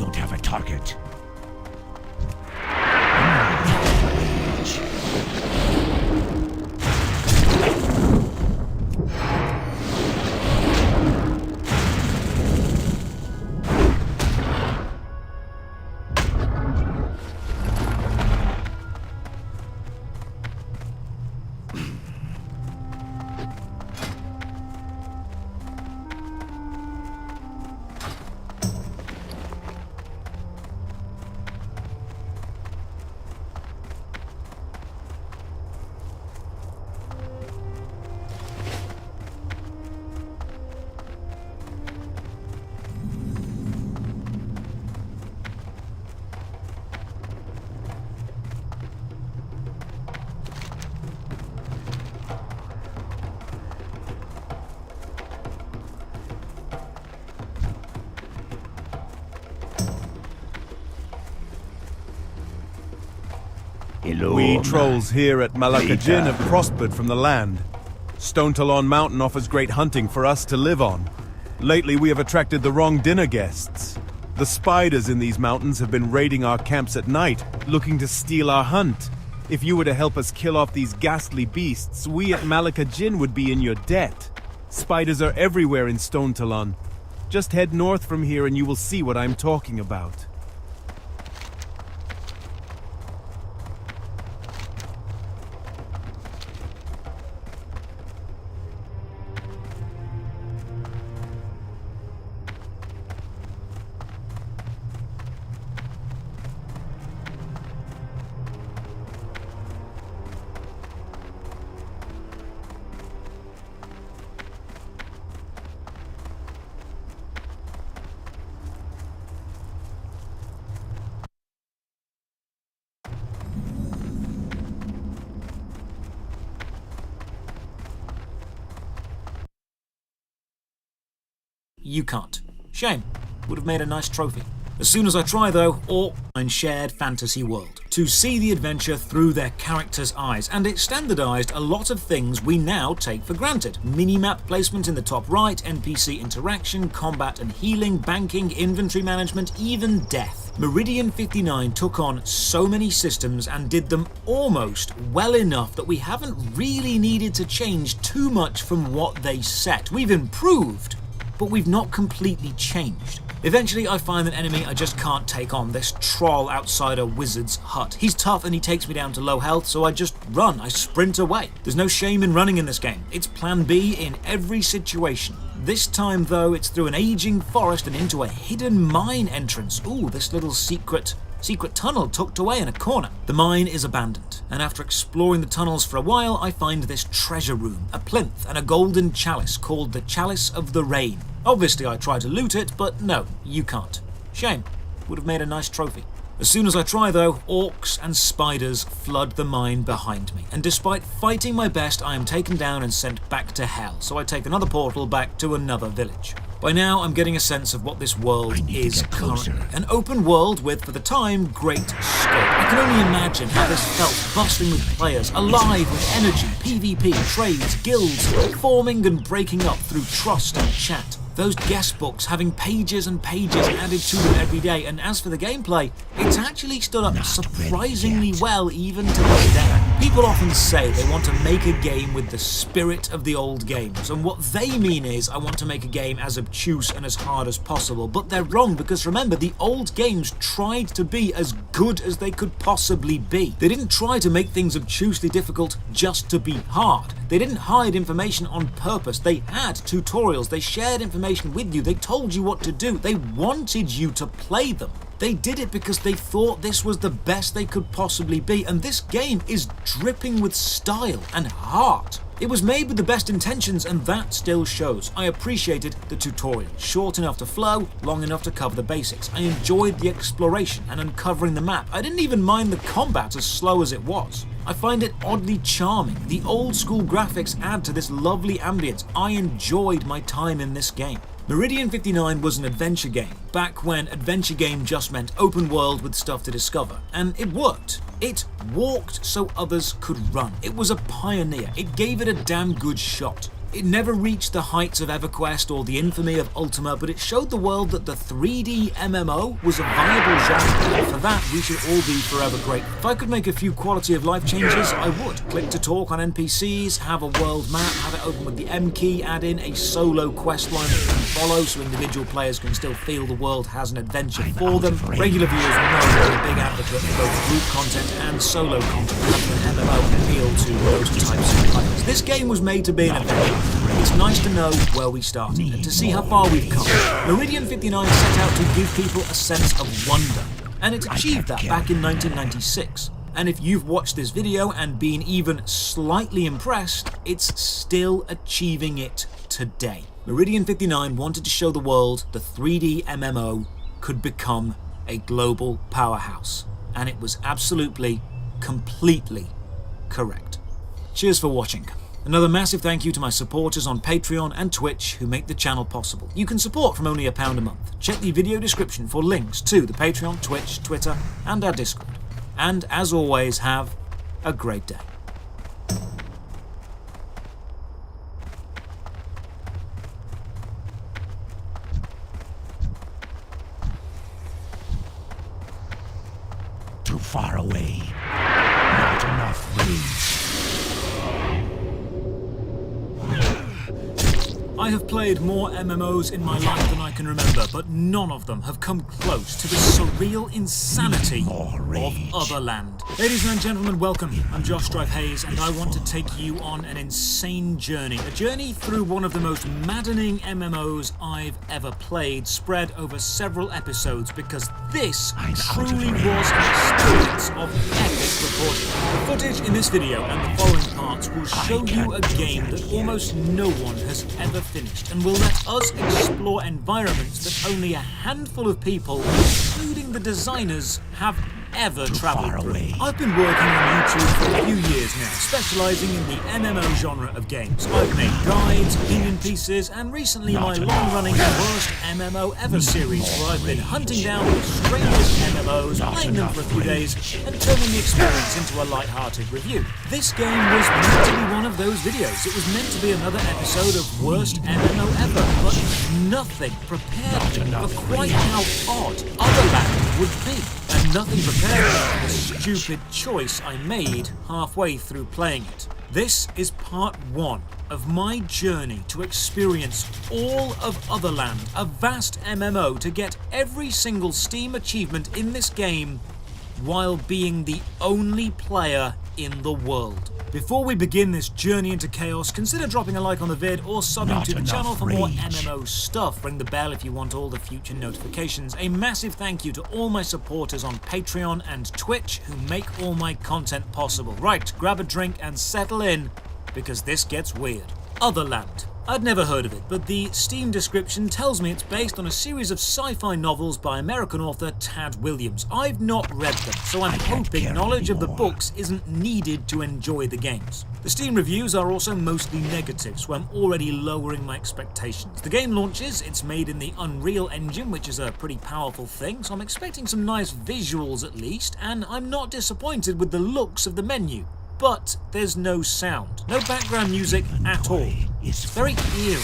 don't have a target. We trolls here at Malakajin have prospered from the land. Stone Talon Mountain offers great hunting for us to live on. Lately we have attracted the wrong dinner guests. The spiders in these mountains have been raiding our camps at night, looking to steal our hunt. If you were to help us kill off these ghastly beasts, we at Malakajin would be in your debt. Spiders are everywhere in Stone Talon. Just head north from here and you will see what I'm talking about. You can't. Shame. Would have made a nice trophy. As soon as I try though, or in shared fantasy world, to see the adventure through their characters' eyes, and it standardized a lot of things we now take for granted. Minimap placement in the top right, NPC interaction, combat and healing, banking, inventory management, even death. Meridian 59 took on so many systems and did them almost well enough that we haven't really needed to change too much from what they set. We've improved, but we've not completely changed. Eventually I find an enemy I just can't take on, this troll outside a wizard's hut. He's tough and he takes me down to low health, so I just run, I sprint away. There's no shame in running in this game. It's plan B in every situation. This time though, it's through an aging forest and into a hidden mine entrance. Ooh, this little secret tunnel tucked away in a corner. The mine is abandoned, and after exploring the tunnels for a while, I find this treasure room, a plinth and a golden chalice called the Chalice of the Rain. Obviously I try to loot it, but no, you can't. Shame. Would have made a nice trophy. As soon as I try though, orcs and spiders flood the mine behind me, and despite fighting my best, I am taken down and sent back to hell, so I take another portal back to another village. By now, I'm getting a sense of what this world is currently. An open world with, for the time, great scope. I can only imagine how this felt, bustling with players, alive with energy, PvP, trades, guilds, forming and breaking up through trust and chat. Those guest books having pages and pages added to them every day, and as for the gameplay, it's actually stood up surprisingly well even to this day. People often say they want to make a game with the spirit of the old games, and what they mean is, I want to make a game as obtuse and as hard as possible, but they're wrong, because remember, the old games tried to be as good as they could possibly be. They didn't try to make things obtusely difficult just to be hard. They didn't hide information on purpose. They had tutorials, they shared information with you, they told you what to do, they wanted you to play them. They did it because they thought this was the best they could possibly be, and this game is dripping with style and heart. It was made with the best intentions, and that still shows. I appreciated the tutorial, short enough to flow, long enough to cover the basics. I enjoyed the exploration and uncovering the map. I didn't even mind the combat as slow as it was. I find it oddly charming. The old school graphics add to this lovely ambience. I enjoyed my time in this game. Meridian 59 was an adventure game, back when adventure game just meant open world with stuff to discover, and it worked. It walked so others could run. It was a pioneer. It gave it a damn good shot. It never reached the heights of EverQuest or the infamy of Ultima, but it showed the world that the 3D MMO was a viable genre, and for that we should all be forever grateful. If I could make a few quality of life changes, I would. Click to talk on NPCs, have a world map, have it open with the M key, add in a solo quest line that you can follow so individual players can still feel the world has an adventure for them. Regular viewers will know I'm a big advocate for both group content and solo content, having an MMO appeal to those types of players. This game was made to be an adventure. It's nice to know where we started and to see how far we've come. Meridian 59 set out to give people a sense of wonder, and it achieved that back in 1996. And if you've watched this video and been even slightly impressed, it's still achieving it today. Meridian 59 wanted to show the world the 3D MMO could become a global powerhouse, and it was absolutely, completely correct. Cheers for watching. Another massive thank you to my supporters on Patreon and Twitch who make the channel possible. You can support from only £1 a month. Check the video description for links to the Patreon, Twitch, Twitter, and our Discord. And as always, have a great day. Too far away. Not enough range. I have played more MMOs in my life than I can remember, but none of them have come close to the surreal insanity of Otherland. Ladies and gentlemen, welcome. I'm Josh Strife Hayes, and I want to take you on an insane journey. A journey through one of the most maddening MMOs I've ever played, spread over several episodes, because this truly was an experience of epic proportion. The footage in this video and the following parts will show you a game that almost no one has ever finished, and will let us explore environments that only a handful of people, including the designers, have ever travelled through. I've been working on YouTube for a few years now, specialising in the MMO genre of games. I've made guides, opinion pieces, and recently my long-running Worst MMO Ever series, where I've been hunting down the strangest MMOs, playing them for a few days, and turning the experience into a light-hearted review. This game was meant to be one of those videos. It was meant to be another episode of Worst MMO Ever, but nothing prepared me for quite how odd Otherland would be. And nothing prepared me for the stupid choice I made halfway through playing it. This is part 1 of my journey to experience all of Otherland, a vast MMO to get every single Steam achievement in this game while being the only player in the world. Before we begin this journey into chaos, consider dropping a like on the vid or subbing to the channel for more MMO stuff. Ring the bell if you want all the future notifications. A massive thank you to all my supporters on Patreon and Twitch who make all my content possible. Right, grab a drink and settle in, because this gets weird. Otherland. I'd never heard of it, but the Steam description tells me it's based on a series of sci-fi novels by American author Tad Williams. I've not read them, so I'm hoping knowledge of the books isn't needed to enjoy the games. The Steam reviews are also mostly negative, so I'm already lowering my expectations. The game launches, it's made in the Unreal Engine, which is a pretty powerful thing, so I'm expecting some nice visuals at least, and I'm not disappointed with the looks of the menu. But there's no sound, no background music at all. It's very eerie.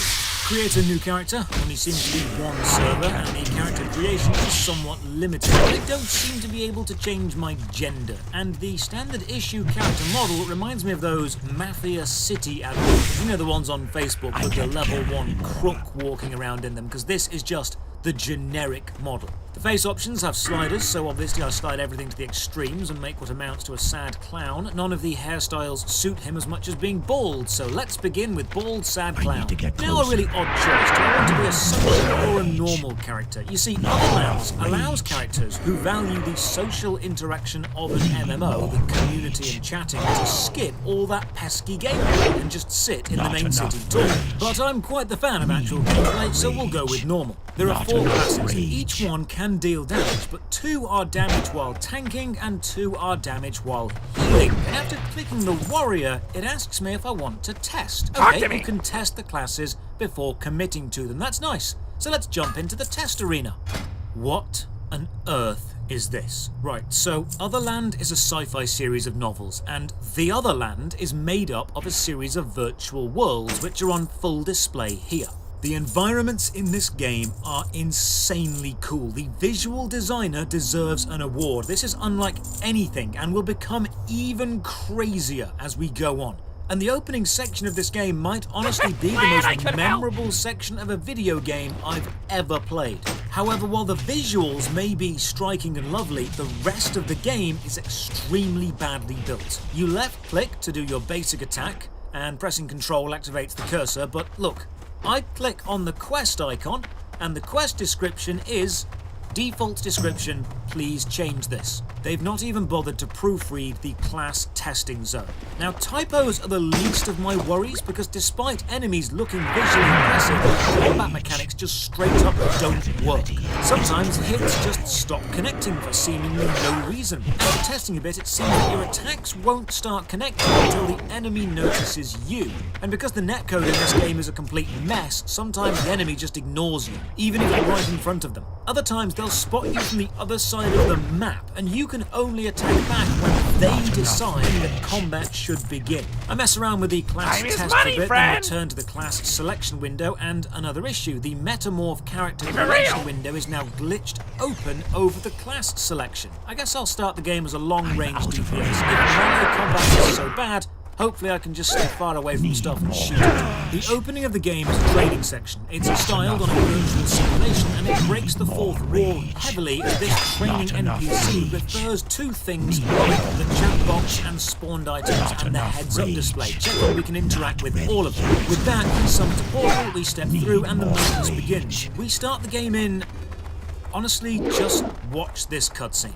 Create a new character, only seems to be one server, and the character creation is somewhat limited. I don't seem to be able to change my gender, and the standard issue character model reminds me of those Mafia City adverts, you know, the ones on Facebook with the level 1 crook walking around in them, because this is just the generic model. The face options have sliders, so obviously I slide everything to the extremes and make what amounts to a sad clown. None of the hairstyles suit him as much as being bald, so let's begin with bald sad clown. Now a really odd choice. Do I want to be a social or a normal character? You see, Otherlands allows characters who value the social interaction of an MMO, the community and chatting, to skip all that pesky gameplay and just sit in the main city talking. But I'm quite the fan of actual gameplay, so we'll go with normal. There are 4 classes, and each one can deal damage, but 2 are damage while tanking and 2 are damage while healing. And after clicking the warrior, it asks me if I want to test. Okay, you can test the classes before committing to them. That's nice. So let's jump into the test arena. What on earth is this. Right, so Otherland is a sci-fi series of novels, and The Otherland is made up of a series of virtual worlds which are on full display here. The environments in this game are insanely cool. The visual designer deserves an award. This is unlike anything and will become even crazier as we go on. And the opening section of this game might honestly be the most memorable section of a video game I've ever played. However, while the visuals may be striking and lovely, the rest of the game is extremely badly built. You left click to do your basic attack, and pressing Control activates the cursor, but look, I click on the quest icon, and the quest description is default description, please change this. They've not even bothered to proofread the class testing zone. Now, typos are the least of my worries because despite enemies looking visually impressive, combat mechanics just straight up don't work. Sometimes hits just stop connecting for seemingly no reason. After testing a bit, it seems that your attacks won't start connecting until the enemy notices you. And because the netcode in this game is a complete mess, sometimes the enemy just ignores you, even if you're right in front of them. Other times they'll spot you from the other side of the map, and you can only attack back when they decide that combat should begin. I mess around with the class test for a bit, then return to the class selection window, and another issue. The metamorph character creation window is now glitched open over the class selection. I guess I'll start the game as a long-range DPS. If melee combat is so bad, hopefully I can just stay far away from stuff and shoot it. The opening of the game is a training section. It's styled on a virtual simulation, and it breaks the fourth wall heavily as this training NPC refers to things like the chat box and spawned items and the heads-up display, checking we can interact with all of them. With that, we summon a portal, we step through, and the madness begins. We start the game in... honestly, just watch this cutscene.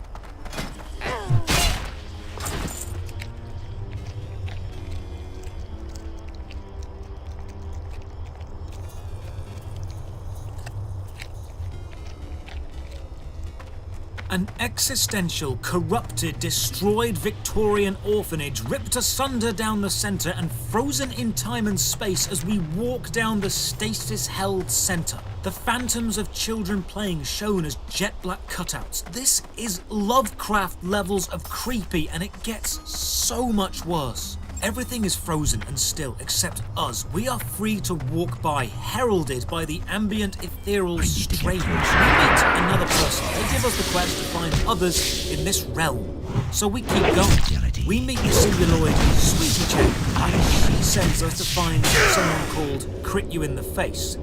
An existential, corrupted, destroyed Victorian orphanage ripped asunder down the centre and frozen in time and space as we walk down the stasis-held centre. The phantoms of children playing shown as jet black cutouts. This is Lovecraft levels of creepy, and it gets so much worse. Everything is frozen and still except us. We are free to walk by, heralded by the ambient ethereal strange. We meet another person. They give us the quest to find others in this realm. So we keep going. We meet the singuloid Sweetie Chain, and she sends us to find someone called Crit You in the Face.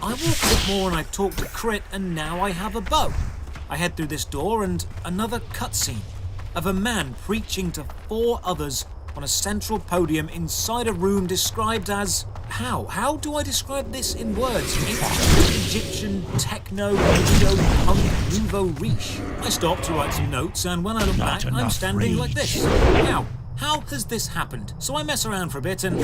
I walk a bit more and I talk to Crit, and now I have a bow. I head through this door and another cutscene of a man preaching to 4 others on a central podium inside a room described as... How do I describe this in words? Ancient Egyptian, techno, neo, punk, nouveau riche. I stop to write some notes, and when I look back, I'm standing like this. How has this happened? So I mess around for a bit, and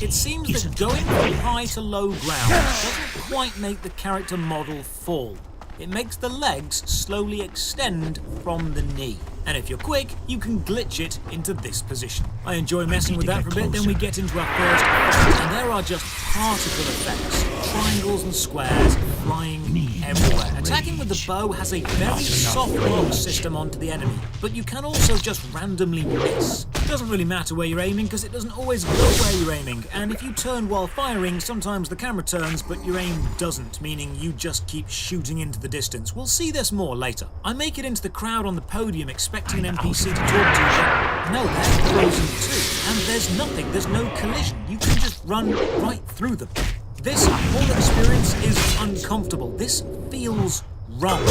it seems that going from high to low ground doesn't quite make the character model fall. It makes the legs slowly extend from the knee. And if you're quick, you can glitch it into this position. I enjoy messing with that for a bit, then we get into our first fight, and there are just particle effects, triangles and squares flying everywhere. Attacking with the bow has a very soft block system onto the enemy, but you can also just randomly miss. It doesn't really matter where you're aiming because it doesn't always go where you're aiming, and if you turn while firing, sometimes the camera turns, but your aim doesn't, meaning you just keep shooting into the distance. We'll see this more later. I make it into the crowd on the podium expecting an NPC to talk to, but no, they're frozen too. And there's nothing, there's no collision. You can just run right through them. This whole experience is uncomfortable. This feels wrong.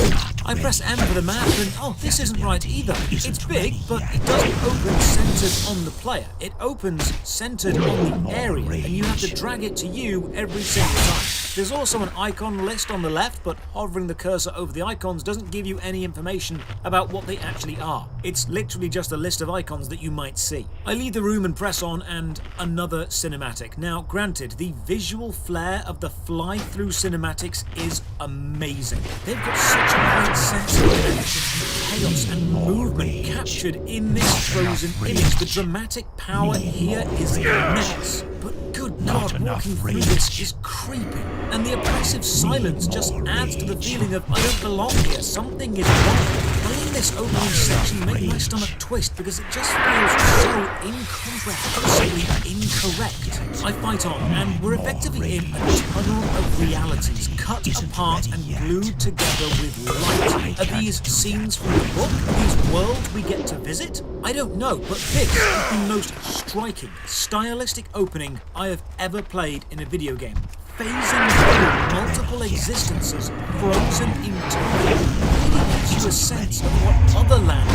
I press M for the map and oh, this isn't right either. It's big, but it doesn't open centered on the player. It opens centered on the area, and you have to drag it to you every single time. There's also an icon list on the left, but hovering the cursor over the icons doesn't give you any information about what they actually are. It's literally just a list of icons that you might see. I leave the room and press on, and another cinematic. Now, granted, the visual flair of the fly-through cinematics is amazing. They've got such a great sense of action, chaos, and movement captured in this frozen image. The dramatic power here is immense. But good God, walking through this is creepy. And the oppressive silence just adds to the feeling of I don't belong here, something is wrong. Playing this opening section makes my stomach twist because it just feels so incomprehensibly incorrect. I fight on, and we're effectively in a tunnel of realities, cut apart and glued together with light. Are these scenes from the book? Are these worlds we get to visit? I don't know, but this is the most striking, stylistic opening I have ever played in a video game. Phasing through multiple existences, frozen in time, really gives you a sense of what Otherland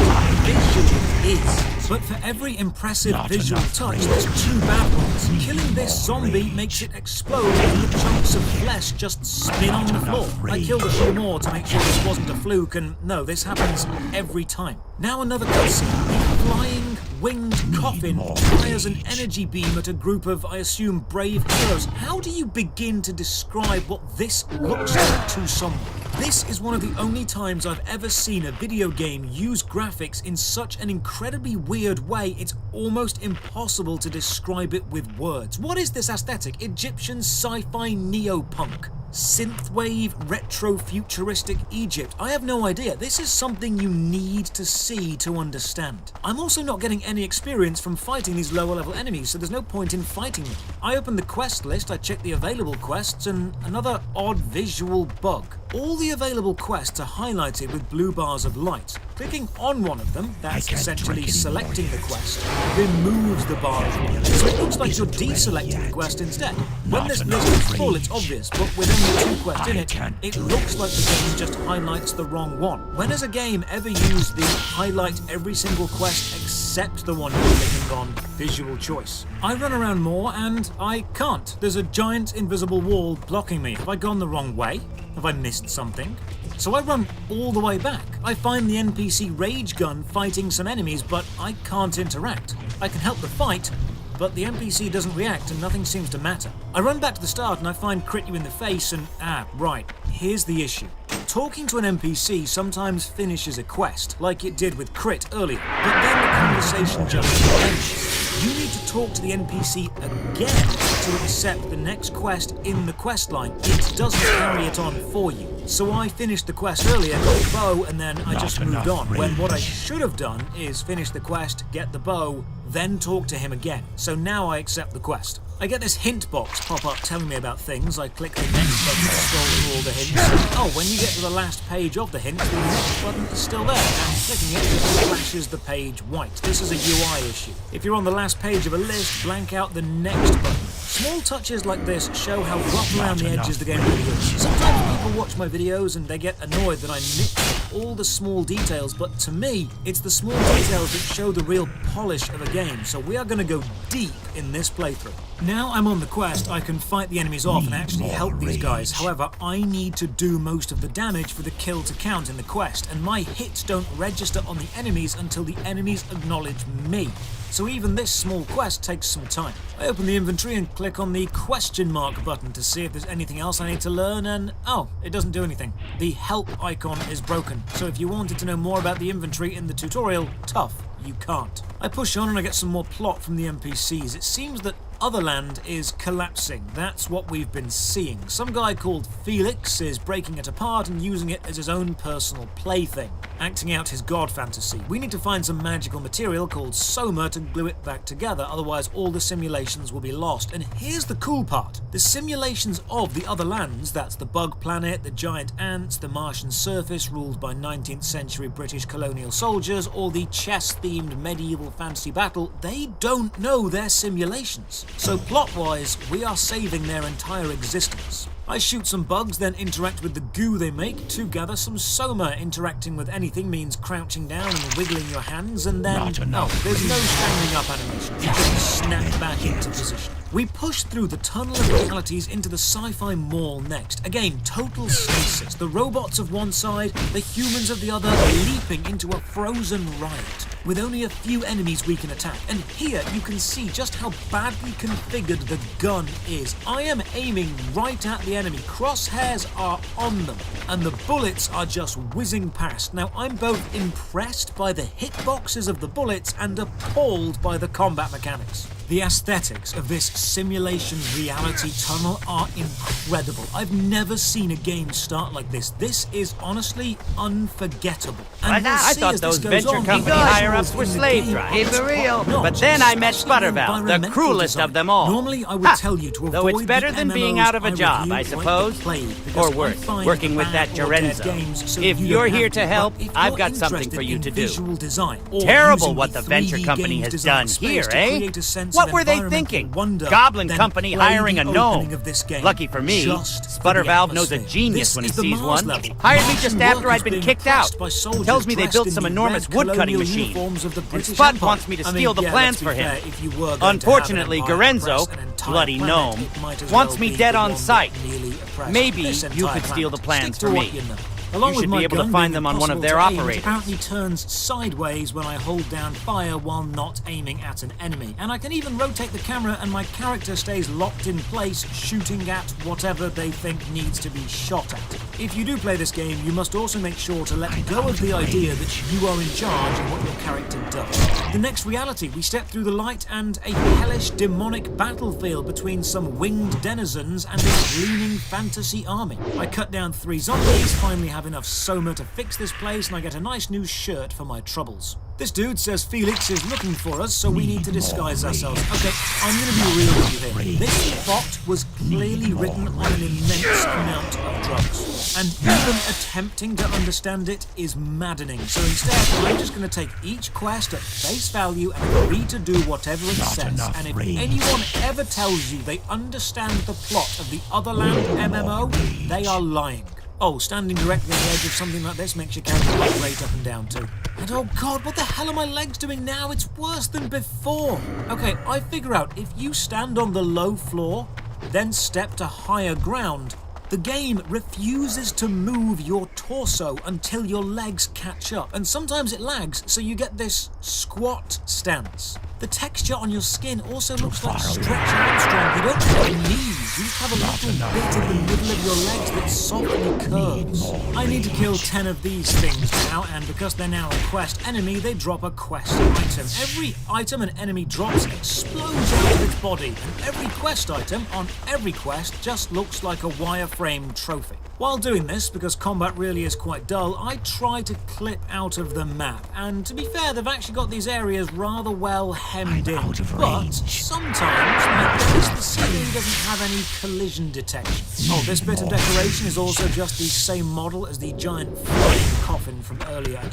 visually is. But for every impressive visual touch, there's two bad ones. Killing this zombie makes it explode and the chunks of flesh just spin on the floor. I killed a few more to make sure this wasn't a fluke, and no, this happens every time. Now another cutscene. A flying, winged coffin fires an energy beam at a group of, I assume, brave heroes. How do you begin to describe what this looks like to someone? This is one of the only times I've ever seen a video game use graphics in such an incredibly weird way, it's almost impossible to describe it with words. What is this aesthetic? Egyptian sci-fi neo-punk? Synthwave, retro-futuristic Egypt? I have no idea. This is something you need to see to understand. I'm also not getting any experience from fighting these lower level enemies, so there's no point in fighting them. I open the quest list, I check the available quests, and another odd visual bug. All the available quests are highlighted with blue bars of light. Clicking on one of them, that's essentially selecting the quest, removes the bar of light. So it looks like you're deselecting the quest instead. When this list is full, it's obvious, but with only 2 quests in it, it looks like the game just highlights the wrong one. When has a game ever used the highlight every single quest except the one you're clicking on visual choice? I run around more and I can't. There's a giant invisible wall blocking me. Have I gone the wrong way? Have I missed something? So I run all the way back. I find the NPC Rage Gun fighting some enemies, but I can't interact. I can help the fight, but the NPC doesn't react and nothing seems to matter. I run back to the start and I find Crit You in the face and, right, here's the issue. Talking to an NPC sometimes finishes a quest, like it did with Crit earlier, but then the conversation just ends. You need to talk to the NPC again to accept the next quest in the quest line. It doesn't carry it on for you. So I finished the quest earlier, got the bow, and then I just moved on. When what I should have done is finish the quest, get the bow, then talk to him again. So now I accept the quest. I get this hint box pop up telling me about things. I click the next button to scroll through all the hints. Oh, when you get to the last page of the hint, the next button is still there, and clicking it just flashes the page white. This is a UI issue. If you're on the last page of a list, blank out the next button. Small touches like this show how rough around the edges the game really is. Sometimes people watch my videos and they get annoyed that I nitpick all the small details, but to me, it's the small details that show the real polish of a game, so we are going to go deep in this playthrough. Now I'm on the quest, I can fight the enemies off and actually help these guys. However, I need to do most of the damage for the kill to count in the quest, and my hits don't register on the enemies until the enemies acknowledge me. So even this small quest takes some time. I open the inventory and click on the question mark button to see if there's anything else I need to learn, and oh, it doesn't do anything. The help icon is broken, so if you wanted to know more about the inventory in the tutorial, tough, you can't. I push on and I get some more plot from the NPCs. It seems that Otherland is collapsing. That's what we've been seeing. Some guy called Felix is breaking it apart and using it as his own personal plaything, acting out his god fantasy. We need to find some magical material called Soma to glue it back together, otherwise all the simulations will be lost. And here's the cool part. The simulations of the other lands, that's the bug planet, the giant ants, the Martian surface ruled by 19th century British colonial soldiers, or the chess-themed medieval fantasy battle, they don't know they're simulations. So plot-wise, we are saving their entire existence. I shoot some bugs, then interact with the goo they make to gather some Soma. Interacting with anything means crouching down and wiggling your hands, and then there's no standing up animation. You just snap back into position. We push through the tunnel of realities into the sci-fi mall next. Again, total stasis. The robots of one side, the humans of the other, leaping into a frozen riot, with only a few enemies we can attack. And here you can see just how badly configured the gun is. I am aiming right at the enemy. Crosshairs are on them, and the bullets are just whizzing past. Now, I'm both impressed by the hitboxes of the bullets and appalled by the combat mechanics. The aesthetics of this simulation reality tunnel are incredible. I've never seen a game start like this. This is honestly unforgettable. And we'll I see thought as this those goes venture on, company the higher-ups visuals were in the slave game drivers. are Keep it real. top-notch, But then I met especially the Sputtervalve, the environmental cruelest design. of them all. Normally I would Ha! tell you to avoid Though it's better the than being MMOs out of a I job, review I like the suppose. plague, because Or I worse, find working with that bad or dead Gerenzo. games so If you you're don't here have to help, But if I've you're got something interested for you in to do. visual design, or Terrible using what the 3D venture company games has design done space here, to eh? create a sense What of were they environmental thinking? wonder, Goblin then company play hiring the a gnome. opening of this game Lucky for me, just for the Sputtervalve knows a atmosphere. genius This when he is the sees Mars one. level. Hired me Martian just after workers I'd been being kicked out. oppressed by soldiers Tells me they dressed built in some the enormous red wood-cutting colonial machine. uniforms of the And British Spud Empire. wants me to I mean, steal the yeah, plans let's for be him. fair, if you were going to have Unfortunately, an empire oppress Gerenzo, an entire bloody planet, gnome, it might as wants well me be dead the on one sight. that nearly oppressed Maybe this you entire could steal the planet. plans Stick for to me. what you know. Along You with should my be able to gun find being them on one of impossible their to aim, operators. It apparently turns sideways when I hold down fire while not aiming at an enemy. And I can even rotate the camera and my character stays locked in place, shooting at whatever they think needs to be shot at. If you do play this game, you must also make sure to let go of the idea that you are in charge of what your character does. The next reality, we step through the light and a hellish demonic battlefield between some winged denizens and a gleaming fantasy army. I cut down 3 zombies, finally have enough soma to fix this place, and I get a nice new shirt for my troubles. This dude says Felix is looking for us, so we need to disguise ourselves. Okay, I'm gonna be real with you here. This bot was clearly written on an immense amount of drugs, and even attempting to understand it is maddening. So instead, I'm just gonna take each quest at face value and agree to do whatever it says. And if anyone ever tells you they understand the plot of the Otherland MMO, they are lying. Oh, standing directly on the edge of something like this makes your character vibrate up and down too. And oh god, what the hell are my legs doing now? It's worse than before. Okay, I figure out if you stand on the low floor, then step to higher ground, the game refuses to move your torso until your legs catch up. And sometimes it lags, so you get this squat stance. The texture on your skin also looks like Stretch Armstrong. You don't have knees, you just have a little bit in the middle of your legs that softly curves. I need to kill 10 of these things now, and because they're now a quest enemy, they drop a quest item. Every item an enemy drops explodes out of its body, and every quest item on every quest just looks like a wireframe trophy. While doing this, because combat really is quite dull, I try to clip out of the map, and to be fair, they've actually got these areas rather well hemmed in, but sometimes, like this, the ceiling doesn't have any collision detection. Oh, this bit of decoration is also just the same model as the giant flying coffin from earlier. And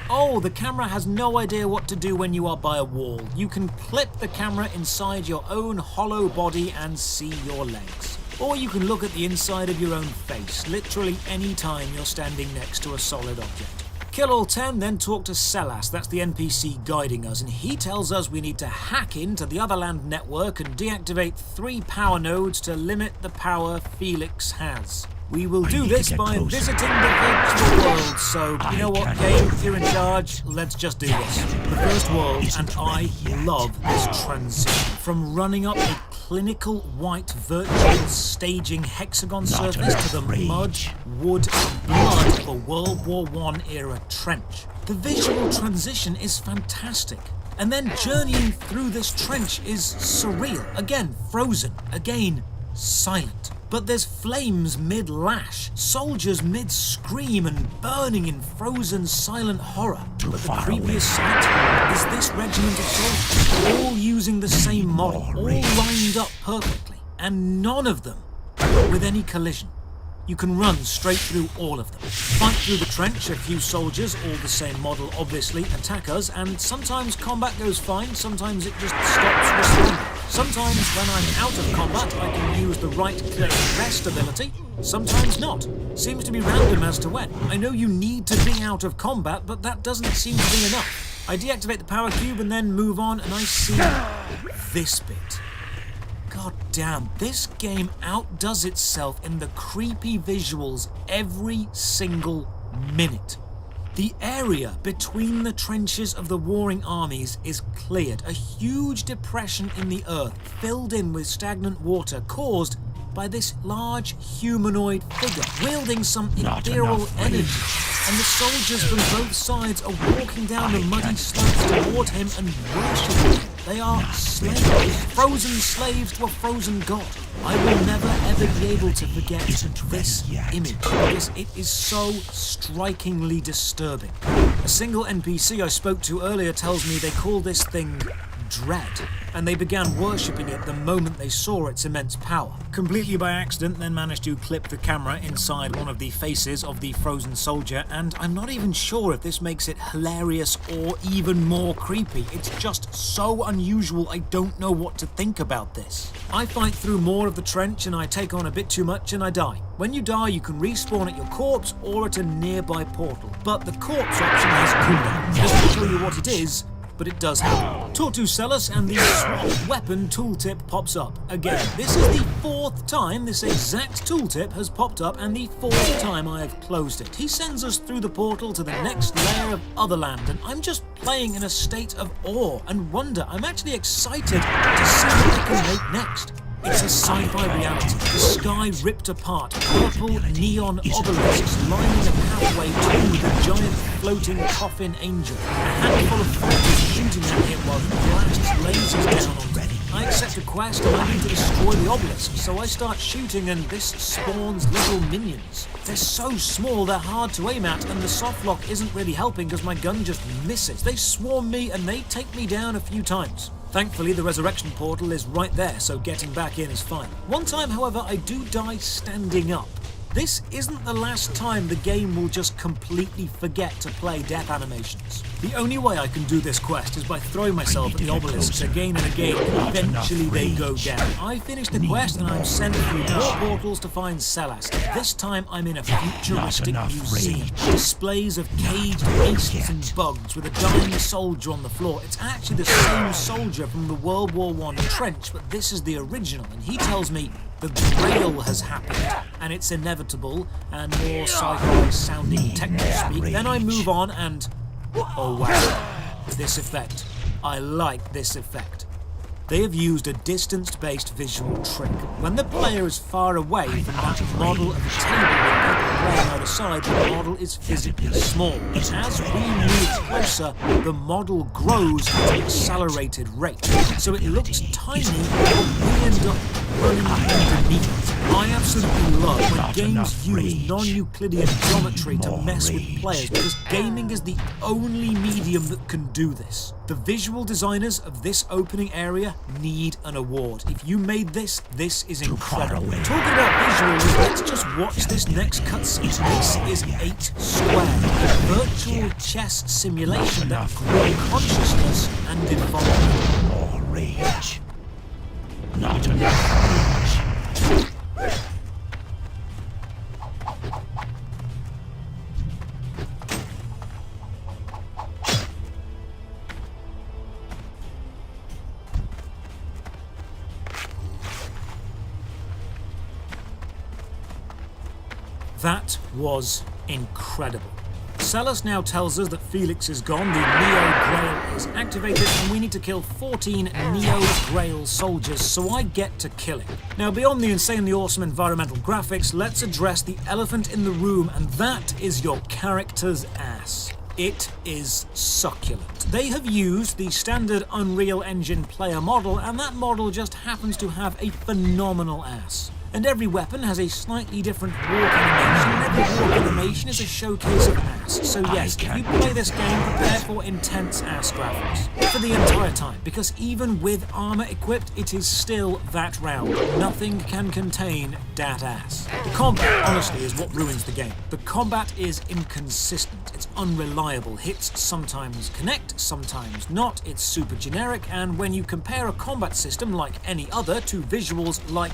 oh, the camera has no idea what to do when you are by a wall. You can clip the camera inside your own hollow body and see your legs. Or you can look at the inside of your own face, literally any time you're standing next to a solid object. Kill all 10, then talk to Celas, that's the NPC guiding us, and he tells us we need to hack into the Otherland network and deactivate 3 power nodes to limit the power Felix has. We will do this by visiting the virtual world, so you know what, game, if you're in charge, let's just do this. The first world, and I love this transition. From running up a clinical white virtual staging hexagon surface to the mud, wood, and blood of a World War I era trench. The visual transition is fantastic. And then journeying through this trench is surreal. Again, frozen. Again, silent. But there's flames mid-lash, soldiers mid-scream and burning in frozen silent horror. But the creepiest sight is this regiment of soldiers, all using the same model, all lined up perfectly, and none of them with any collision. You can run straight through all of them. Fight through the trench, a few soldiers, all the same model obviously, attack us, and sometimes combat goes fine, sometimes it just stops responding. Sometimes when I'm out of combat I can use the right click rest ability, sometimes not. Seems to be random as to when. I know you need to be out of combat, but that doesn't seem to be enough. I deactivate the power cube and then move on, and I see this bit. God damn, this game outdoes itself in the creepy visuals every single minute. The area between the trenches of the warring armies is cleared, a huge depression in the earth filled in with stagnant water caused by this large humanoid figure wielding some ethereal energy, and the soldiers from both sides are walking down the muddy slopes toward him and worshipping him. They are slaves, frozen slaves to a frozen god. I will never ever be able to forget this image because it is so strikingly disturbing. A single NPC I spoke to earlier tells me they call this thing dread, and they began worshipping it the moment they saw its immense power. Completely by accident, then managed to clip the camera inside one of the faces of the frozen soldier, and I'm not even sure if this makes it hilarious or even more creepy. It's just so unusual, I don't know what to think about this. I fight through more of the trench and I take on a bit too much and I die. When you die, you can respawn at your corpse or at a nearby portal, but the corpse option has cooldown. Doesn't tell you what it is, but it does happen. Talk to Celis and the swap weapon tooltip pops up. Again, this is the 4th time this exact tooltip has popped up and the 4th time I have closed it. He sends us through the portal to the next layer of Otherland, and I'm just playing in a state of awe and wonder. I'm actually excited to see what I can make next. It's a sci-fi reality. The sky ripped apart, purple neon obelisks lining the pathway to the giant floating coffin angel. A handful of fighters shooting at him while he blasts lasers down on them. I accept a quest and I need to destroy the obelisk, so I start shooting and this spawns little minions. They're so small, they're hard to aim at, and the softlock isn't really helping because my gun just misses. They swarm me and they take me down a few times. Thankfully, the resurrection portal is right there, so getting back in is fine. One time, however, I do die standing up. This isn't the last time the game will just completely forget to play death animations. The only way I can do this quest is by throwing myself at the obelisks again and again, and eventually they go down. I finish the quest and I'm sent through more portals to find Celis. This time I'm in a futuristic museum. Displays of caged beasts and bugs with a dying soldier on the floor. It's actually the same soldier from the World War I trench, but this is the original, and he tells me the Grail has happened, and it's inevitable, and more sci-fi sounding techno speak. Then I move on and... oh wow, this effect. I like this effect. They have used a distance-based visual trick. When the player is far away from that model of the table with people playing either side, the model is physically small. But as we move closer, the model grows at an accelerated rate. So it looks tiny, but we end up running underneath it. I absolutely love when games use non-Euclidean geometry to mess with players, because gaming is the only medium that can do this. The visual designers of this opening area need an award. If you made this, this is incredible. Talking about visuals, let's just watch this next cutscene. This is 8 Square, a virtual chess simulation that grew consciousness and evolved. More rage. Not enough rage. That was incredible. Celis now tells us that Felix is gone, the Neo Grail is activated, and we need to kill 14 Neo Grail soldiers, so I get to kill him. Now, beyond the insanely awesome environmental graphics, let's address the elephant in the room, and that is your character's ass. It is succulent. They have used the standard Unreal Engine player model, and that model just happens to have a phenomenal ass. And every weapon has a slightly different walk animation, and every walk animation is a showcase of ass. So yes, if you play this game, prepare for intense ass graphics. For the entire time, because even with armor equipped, it is still that round. Nothing can contain that ass. The combat, honestly, is what ruins the game. The combat is inconsistent, it's unreliable. Hits sometimes connect, sometimes not. It's super generic, and when you compare a combat system like any other to visuals like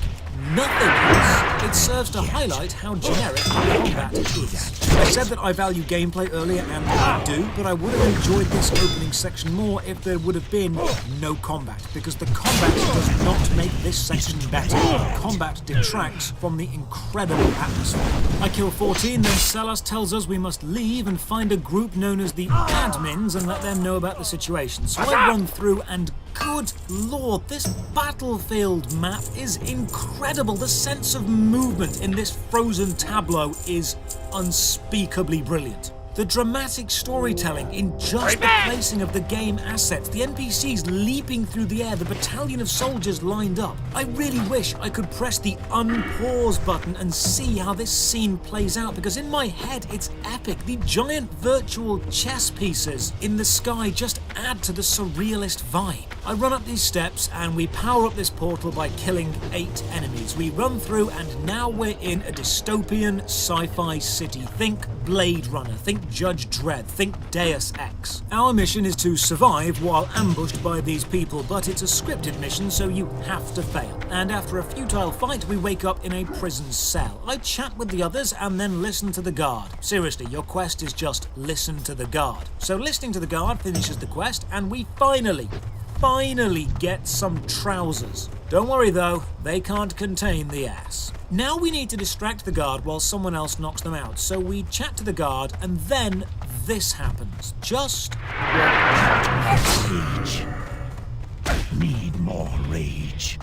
nothing else, it serves to highlight how generic combat is. I said that I value gameplay earlier, and I do, but I would have enjoyed this opening section more if there would have been no combat, because the combat does not make this section better. The combat detracts from the incredible atmosphere. I kill 14, then Celis tells us we must leave and find a group known as the admins and let them know about the situation. So I run through, and good lord, this battlefield map is incredible. The sense of movement in this frozen tableau is unspeakably brilliant. The dramatic storytelling in just the placing of the game assets, the NPCs leaping through the air, the battalion of soldiers lined up. I really wish I could press the unpause button and see how this scene plays out, because in my head it's epic. The giant virtual chess pieces in the sky just add to the surrealist vibe. I run up these steps and we power up this portal by killing 8 enemies. We run through and now we're in a dystopian sci-fi city. Think Blade Runner, think Judge Dredd, think Deus Ex. Our mission is to survive while ambushed by these people, but it's a scripted mission, so you have to fail. And after a futile fight, we wake up in a prison cell. I chat with the others and then listen to the guard. Seriously, your quest is just listen to the guard. So listening to the guard finishes the quest, and we finally get some trousers. Don't worry though, they can't contain the ass. Now we need to distract the guard while someone else knocks them out, so we chat to the guard and then this happens. Just watch. Rage. Need more rage.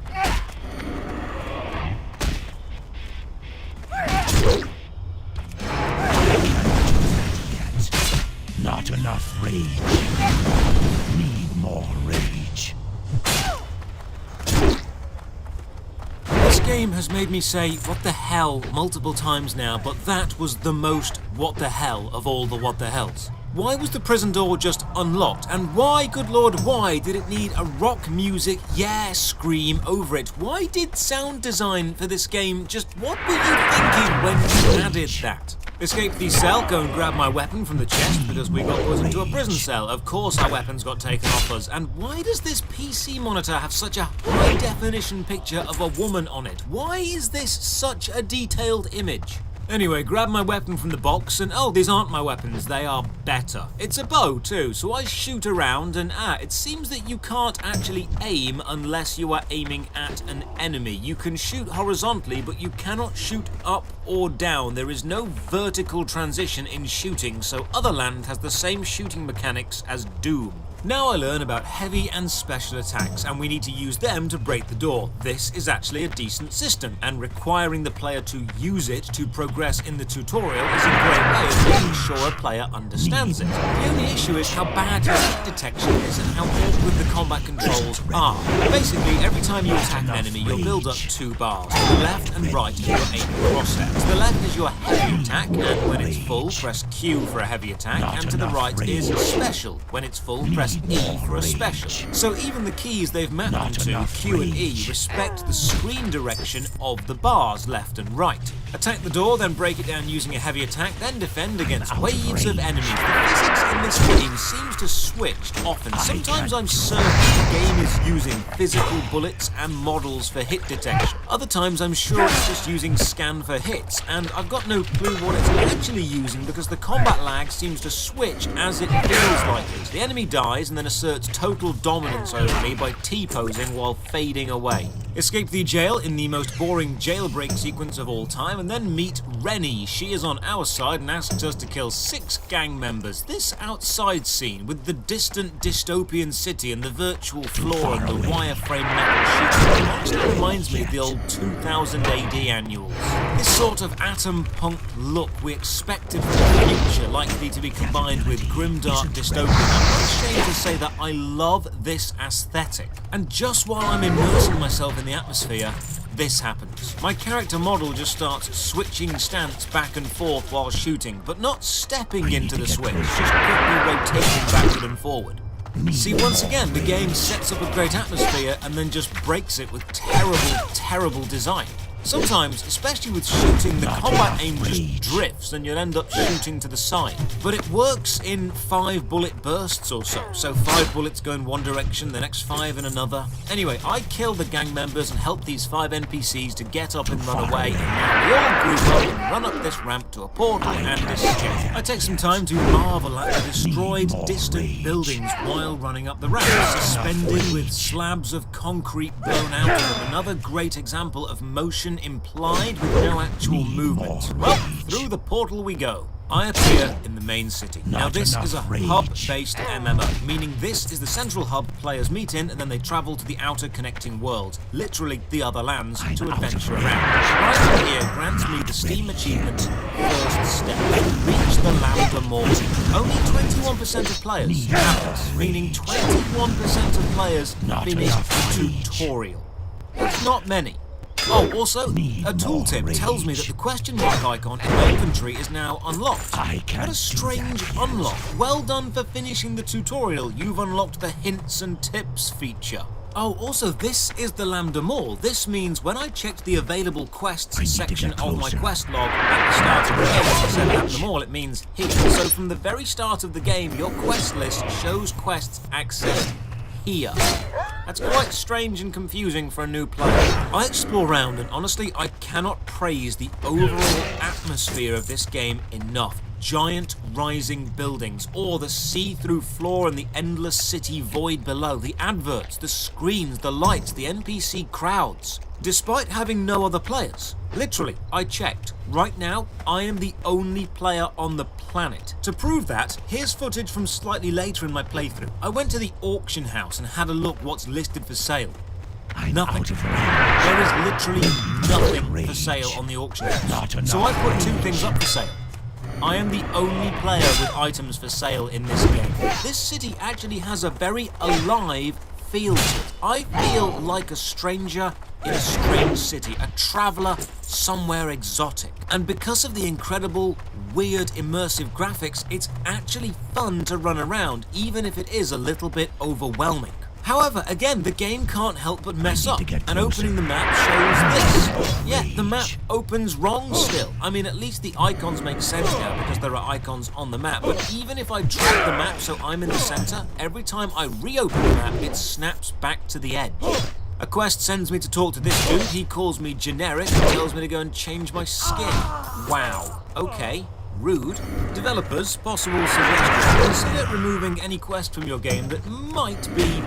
Not enough rage. Need more rage. This game has made me say what the hell multiple times now, but that was the most what the hell of all the what the hells. Why was the prison door just unlocked? And why, good lord, why did it need a rock music, yeah, scream over it? Why did sound design for this game just, what were you thinking when you added that? Escape the cell, go and grab my weapon from the chest because we got put into a prison cell. Of course our weapons got taken off us. And why does this PC monitor have such a high definition picture of a woman on it? Why is this such a detailed image? Anyway, grab my weapon from the box and oh, these aren't my weapons, they are better. It's a bow too, so I shoot around and it seems that you can't actually aim unless you are aiming at an enemy. You can shoot horizontally, but you cannot shoot up or down. There is no vertical transition in shooting, so Otherland has the same shooting mechanics as Doom. Now I learn about heavy and special attacks, and we need to use them to break the door. This is actually a decent system, and requiring the player to use it to progress in the tutorial is a great way of making sure a player understands it. The only issue is how bad your hit detection is and how awkward the combat controls are. Basically, every time you attack an enemy, you'll build up 2 bars. To the left and right is your aim crosshair. To the left is your heavy attack, and when it's full, press Q for a heavy attack, and to the right is special. When it's full, press E for a special. So even the keys they've mapped onto, Q and E, respect the screen direction of the bars left and right. Attack the door, then break it down using a heavy attack, then defend against waves of enemies. The physics in this game seems to switch often. Sometimes I'm certain the game is using physical bullets and models for hit detection. Other times I'm sure it's just using scan for hits, and I've got no clue what it's actually using because the combat lag seems to switch as it feels like it. The enemy dies and then asserts total dominance over me by T-posing while fading away. Escape the jail in the most boring jailbreak sequence of all time, and then meet Rennie. She is on our side and asks us to kill 6 gang members. This outside scene with the distant dystopian city and the virtual floor and the wireframe metal sheet actually reminds me of the old 2000 AD annuals. This sort of atom punk look we expected from the future, likely to be combined with grimdark dystopia. I'm ashamed to say that I love this aesthetic. And just while I'm immersing myself in the atmosphere, this happens. My character model just starts switching stance back and forth while shooting, but not stepping into the switch, just quickly rotating backward and forward. See, once again, the game sets up a great atmosphere and then just breaks it with terrible design. Sometimes, especially with shooting, the combat aim just drifts and you'll end up shooting to the side. But it works in 5 bullet bursts or so. So 5 bullets go in one direction, the next 5 in another. Anyway, I kill the gang members and help these 5 NPCs to get up and run away. And now we all group up and run up this ramp to a portal and escape. I take some time to marvel at the destroyed, distant buildings while running up the ramp, suspended with slabs of concrete blown out of them. Another great example of motion implied with no actual movement. Well, through the portal we go. I appear in the main city. Now Not this enough is a rage. hub-based MMO, meaning this is the central hub players meet in and then they travel to the outer connecting worlds, literally the other lands, to adventure around. Right here grants me the Steam achievement First Step, reach the Land Immortal. Only 21% of players have this, meaning 21% of players finish the tutorial. That's not many. Oh, also, a tooltip tells me that the question mark icon in my inventory is now unlocked. What a strange unlock. Well done for finishing the tutorial. You've unlocked the hints and tips feature. Oh, also, this is the Lambda Mall. This means when I checked the available quests section of my quest log at the start of the game, it said Lambda Mall, it means here. So from the very start of the game, your quest list shows quests accessed here. That's quite strange and confusing for a new player. I explore around and honestly I cannot praise the overall atmosphere of this game enough. Giant rising buildings, or the see-through floor and the endless city void below, the adverts, the screens, the lights, the NPC crowds. Despite having no other players, literally, I checked. Right now, I am the only player on the planet. To prove that, here's footage from slightly later in my playthrough. I went to the auction house and had a look what's listed for sale. Nothing. There is literally nothing for sale on the auction house. So I put two things up for sale. I am the only player with items for sale in this game. This city actually has a very alive feel to it. I feel like a stranger in a strange city, a traveller somewhere exotic. And because of the incredible, weird, immersive graphics, it's actually fun to run around, even if it is a little bit overwhelming. However, again, the game can't help but mess up, and opening the map shows this. Yeah, the map opens wrong still. I mean, at least the icons make sense now because there are icons on the map, but even if I drag the map so I'm in the center, every time I reopen the map, it snaps back to the edge. A quest sends me to talk to this dude, he calls me generic and tells me to go and change my skin. Wow, okay. Rude. Developers, possible suggestions. Consider removing any quest from your game that might be,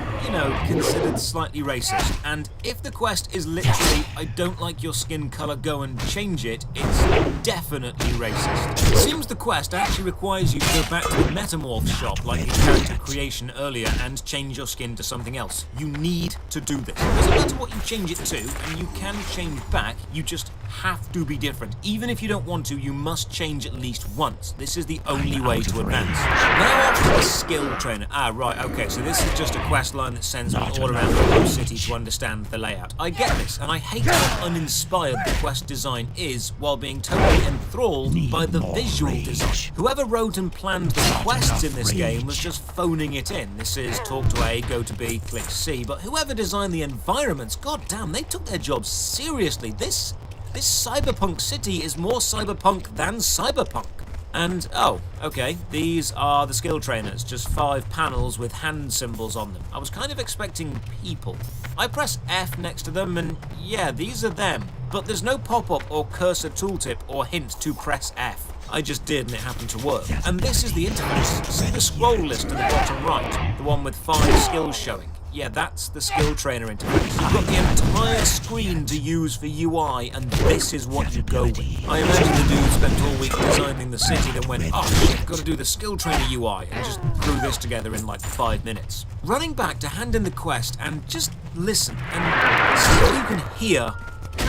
considered slightly racist. And if the quest is literally, I don't like your skin color, go and change it, it's definitely racist. It seems the quest actually requires you to go back to the metamorph shop like in character creation earlier and change your skin to something else. You need to do this. It doesn't matter what you change it to, and you can change back, you just have to be different. Even if you don't want to, you must change at least once. This is the only way to advance. Now on to the skill trainer. Ah, right, okay, so this is just a quest line that sends me all around the whole city to understand the layout. I get this, and I hate how uninspired the quest design is while being totally enthralled by the visual design. Whoever wrote and planned the quests in this game was just phoning it in. This is talk to A, go to B, click C, but whoever designed the environments, god damn, they took their job seriously. This cyberpunk city is more cyberpunk than cyberpunk. And, oh, okay, these are the skill trainers, just 5 panels with hand symbols on them. I was kind of expecting people. I press F next to them and, yeah, these are them. But there's no pop-up or cursor tooltip or hint to press F. I just did and it happened to work. And this is the interface. See the scroll list at the bottom right? The one with 5 skills showing. Yeah, that's the skill trainer interface. You've got the entire screen to use for UI, and this is what you go with. I imagine the dude spent all week designing the city, then went, oh shit, gotta do the skill trainer UI, and just threw this together in like 5 minutes. Running back to hand in the quest and just listen, and see if you can hear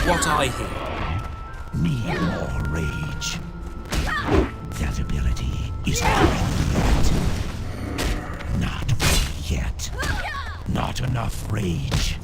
what I hear. Need more rage. That ability is not yet. Not yet. Not enough rage.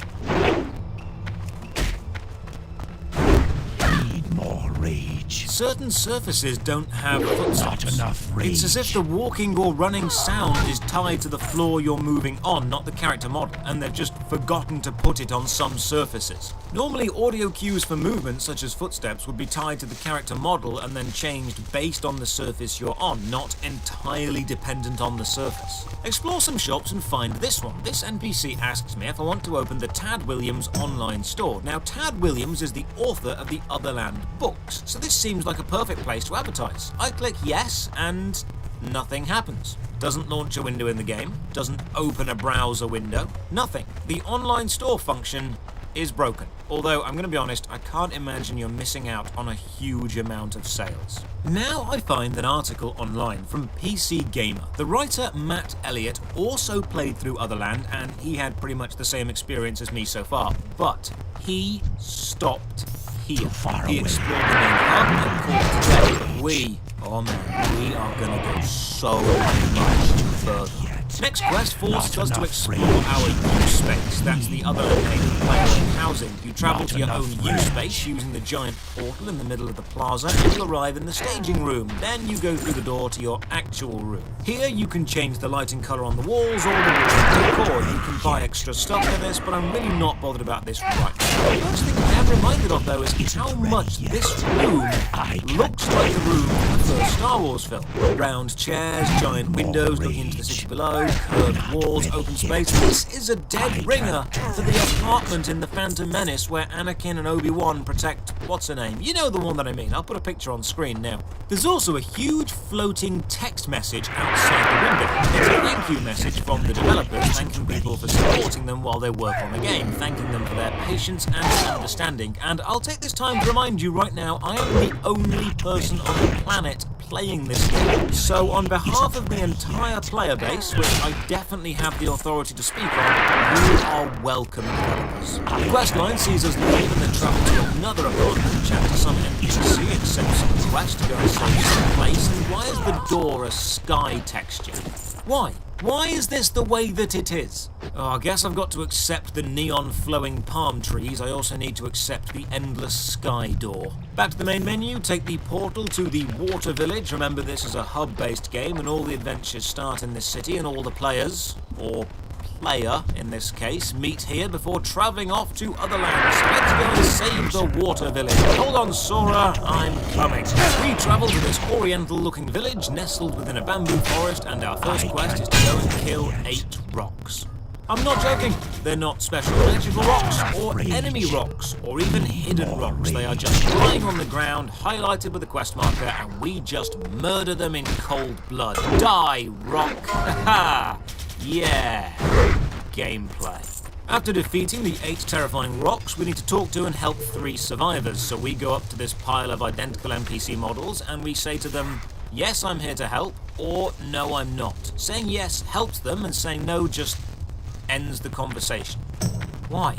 Need more rage. Certain surfaces don't have footsteps. Not enough rage. It's as if the walking or running sound is tied to the floor you're moving on, not the character model, and they've just forgotten to put it on some surfaces. Normally, audio cues for movement, such as footsteps, would be tied to the character model and then changed based on the surface you're on, not entirely dependent on the surface. Explore some shops and find this one. This NPC asks me if I want to open the Tad Williams online store. Now, Tad Williams is the author of the Otherland books, so this seems like a perfect place to advertise. I click yes, and nothing happens. Doesn't launch a window in the game, doesn't open a browser window, nothing. The online store function is broken. Although, I'm going to be honest, I can't imagine you're missing out on a huge amount of sales. Now I find an article online from PC Gamer. The writer Matt Elliott also played through Otherland, and he had pretty much the same experience as me so far, but he stopped here. He explored the main hub and called it a day. We are going to go so much further. Next quest forces us to explore our U-Space. That's the Otherland main player housing. You travel to your own U-Space using the giant portal in the middle of the plaza, and you arrive in the staging room. Then you go through the door to your actual room. Here you can change the lighting colour on the walls or the wall decor. You can buy extra stuff for this, but I'm really not bothered about this right now. The first thing I am reminded of, though, is how much this room looks like the room from the first Star Wars film. Round chairs, giant windows looking into the city below, curved walls, open space. This is a dead ringer for the apartment in The Phantom Menace where Anakin and Obi-Wan protect what's her name? You know the one that I mean. I'll put a picture on screen now. There's also a huge floating text message outside the window. It's a thank you message from the developers, thanking people for supporting them while they work on the game, thanking them for their patience and understanding. And I'll take this time to remind you right now, I am the only person on the planet playing this game. So on behalf of the entire player base, which I definitely have the authority to speak on, you are welcome, developers. The quest line sees us leave and then travel to another apartment and chat to some NPC, accept some quest to go and save some place. And why is the door a sky texture? Why? Why is this the way that it is? Oh, I guess I've got to accept the neon flowing palm trees. I also need to accept the endless sky door. Back to the main menu, take the portal to the water village. Remember, this is a hub-based game and all the adventures start in this city and all the players, or player in this case, meet here before travelling off to other lands. So let's go and save the water village. Hold on, Sora, I'm coming. We travel to this oriental-looking village nestled within a bamboo forest, and our first quest is to go and kill 8 rocks. I'm not joking. They're not special magical rocks, or enemy rocks, or even hidden rocks. They are just lying on the ground, highlighted with a quest marker, and we just murder them in cold blood. Die, rock! Haha! Yeah, gameplay. After defeating the 8 terrifying rocks, we need to talk to and help 3 survivors. So we go up to this pile of identical NPC models and we say to them, yes, I'm here to help, or no, I'm not. Saying yes helps them and saying no just ends the conversation. Why?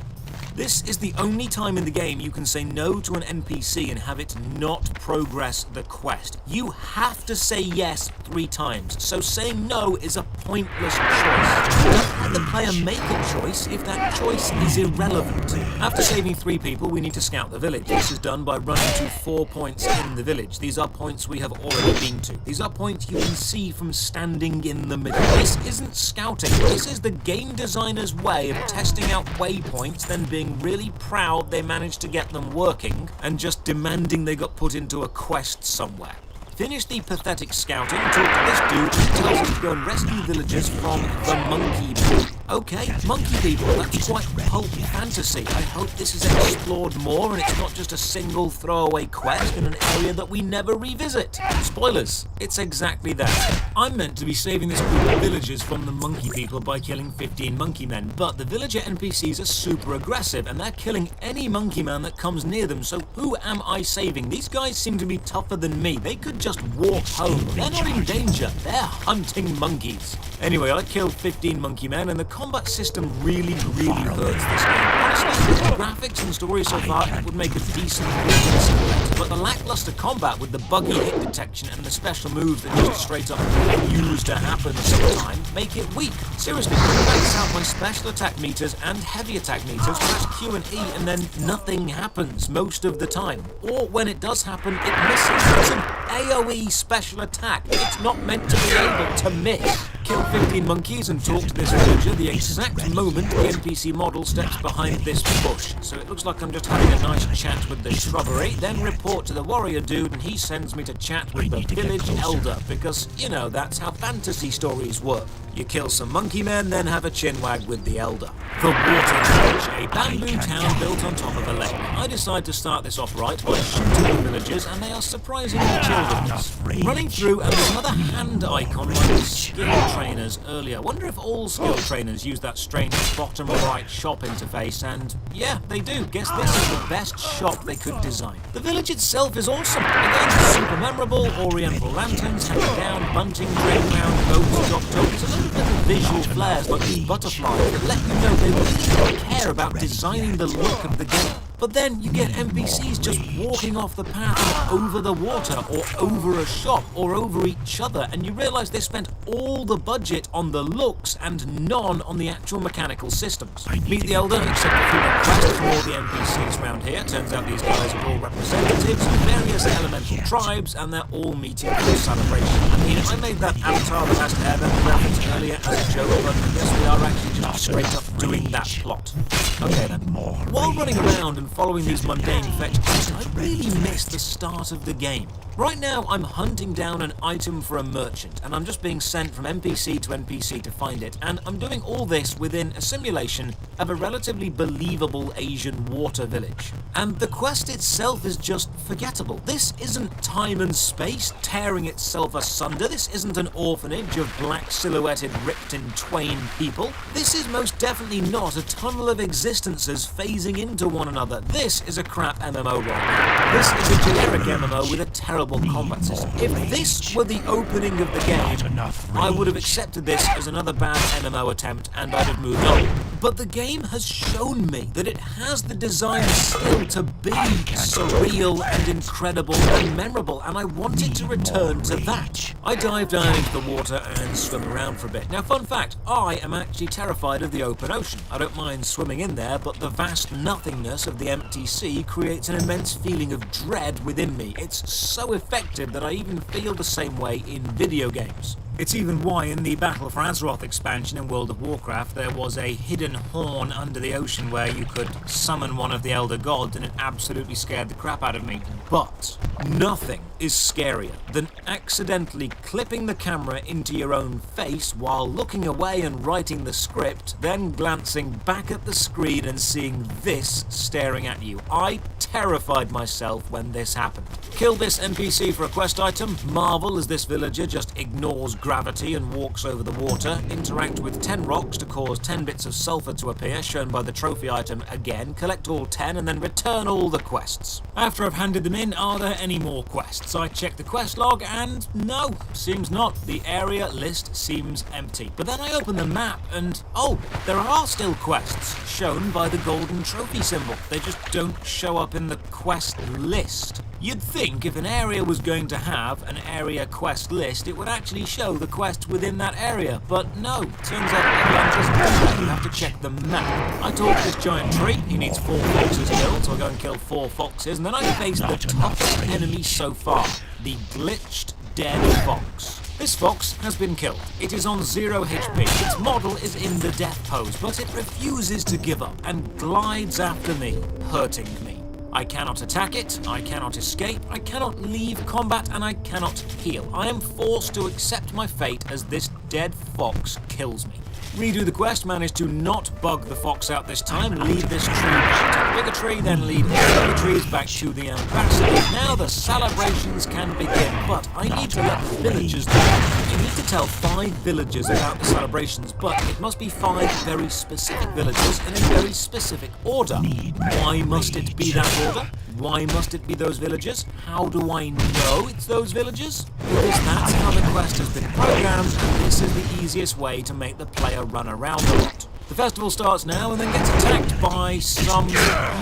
This is the only time in the game you can say no to an NPC and have it not progress the quest. You have to say yes 3 times, so saying no is a pointless choice. Don't let the player make a choice if that choice is irrelevant. After saving 3 people, we need to scout the village. This is done by running to 4 points in the village. These are points we have already been to. These are points you can see from standing in the middle. This isn't scouting. This is the game designer's way of testing out waypoints, then being really proud they managed to get them working and just demanding they got put into a quest somewhere. Finish the pathetic scouting, talk to this dude who tells us to go and rescue villagers from the monkey people. Okay, monkey people, that's quite pulp fantasy. I hope this is explored more and it's not just a single throwaway quest in an area that we never revisit. Spoilers, it's exactly that. I'm meant to be saving this group of villagers from the monkey people by killing 15 monkey men, but the villager NPCs are super aggressive and they're killing any monkey man that comes near them, so who am I saving? These guys seem to be tougher than me. They could just walk home. They're not in danger. They're hunting monkeys. Anyway, I killed 15 monkey men and the combat system really hurts this game. Honestly, the graphics and story so far would make a decent simulator, but the lackluster combat with the buggy hit detection and the special moves that just straight up refuse to happen sometimes make it weak. Seriously, max out my special attack meters and heavy attack meters, press Q and E and then nothing happens most of the time. Or when it does happen, it misses. It's an AoE special attack. It's not meant to be able to miss. Kill 15 monkeys and talk to this villager the exact moment the NPC model steps behind this bush. So it looks like I'm just having a nice chat with the shrubbery, then report to the warrior dude and he sends me to chat with the village elder because, you know, that's how fantasy stories work. You kill some monkey men, then have a chinwag with the elder. The Water Village, a bamboo town built on top of a lake. I decide to start this off right by shooting the villagers and they are surprisingly chill with us. Running through and there's another hand icon like a skill trainers earlier. Wonder if all skill trainers use that strange bottom right shop interface, and yeah, they do. Guess this is the best shop they could design. The village itself is awesome. Again, super memorable. Oriental lanterns hanging down, bunting, playground, boats, dock-tops, a little visual flares like these butterflies that let you know they really don't care about designing the look of the game. But then you get NPCs just walking off the path over the water or over a shop or over each other, and you realise they spent all the budget on the looks and none on the actual mechanical systems. Meet the Elder, accept a few requests from all the NPCs around here. Turns out these guys are all representatives of various elemental tribes, and they're all meeting for a celebration. I mean, I made that Avatar The Last Airbender reference earlier as a joke, but I guess we are actually just straight up doing that plot. Okay then. While running around and following these mundane fetch quests, I really missed the start of the game. Right now, I'm hunting down an item for a merchant, and I'm just being sent from NPC to NPC to find it, and I'm doing all this within a simulation of a relatively believable Asian water village. And the quest itself is just forgettable. This isn't time and space tearing itself asunder. This isn't an orphanage of black silhouetted ripped in twain people. This is most definitely not a tunnel of existences phasing into one another. This is a crap MMO right now. This is a generic MMO with a terrible combat system. If this were the opening of the game, I would have accepted this as another bad MMO attempt and I'd have moved on. But the game has shown me that it has the design skill to be surreal and incredible and memorable, and I wanted to return to that. I dive down into the water and swim around for a bit. Now, fun fact, I am actually terrified of the open ocean. I don't mind swimming in there, but the vast nothingness of the empty sea creates an immense feeling of dread within me. It's so effective that I even feel the same way in video games. It's even why in the Battle for Azeroth expansion in World of Warcraft there was a hidden horn under the ocean where you could summon one of the Elder Gods, and it absolutely scared the crap out of me. But nothing is scarier than accidentally clipping the camera into your own face while looking away and writing the script, then glancing back at the screen and seeing this staring at you. I terrified myself when this happened. Kill this NPC for a quest item, marvel as this villager just ignores gravity and walks over the water, interact with 10 rocks to cause 10 bits of sulfur to appear, shown by the trophy item again, collect all 10 and then return all the quests. After I've handed them in, are there any more quests? I check the quest log and no, seems not. The area list seems empty. But then I open the map and oh, there are still quests, shown by the golden trophy symbol. They just don't show up in the quest list. You'd think if an area was going to have an area quest list, it would actually show the quests within that area, but no, turns out everyone doesn't. You have to check the map. I talk to this giant tree, he needs 4 foxes killed, so I go and kill 4 foxes, and then I face the toughest enemy so far, the glitched dead fox. This fox has been killed. It is on 0 HP. Its model is in the death pose, but it refuses to give up and glides after me, hurting me. I cannot attack it, I cannot escape, I cannot leave combat, and I cannot heal. I am forced to accept my fate as this dead fox kills me. Redo the quest, manage to not bug the fox out this time, lead this tree back to a bigger tree, then lead all the trees back to the ambassador. Now the celebrations can begin, but I need to let the villagers know. I need to tell 5 villagers about the celebrations, but it must be 5 very specific villagers in a very specific order. Why must it be that order? Why must it be those villagers? How do I know it's those villagers? Because that's how the quest has been programmed, and this is the easiest way to make the player run around a lot. The festival starts now and then gets attacked by some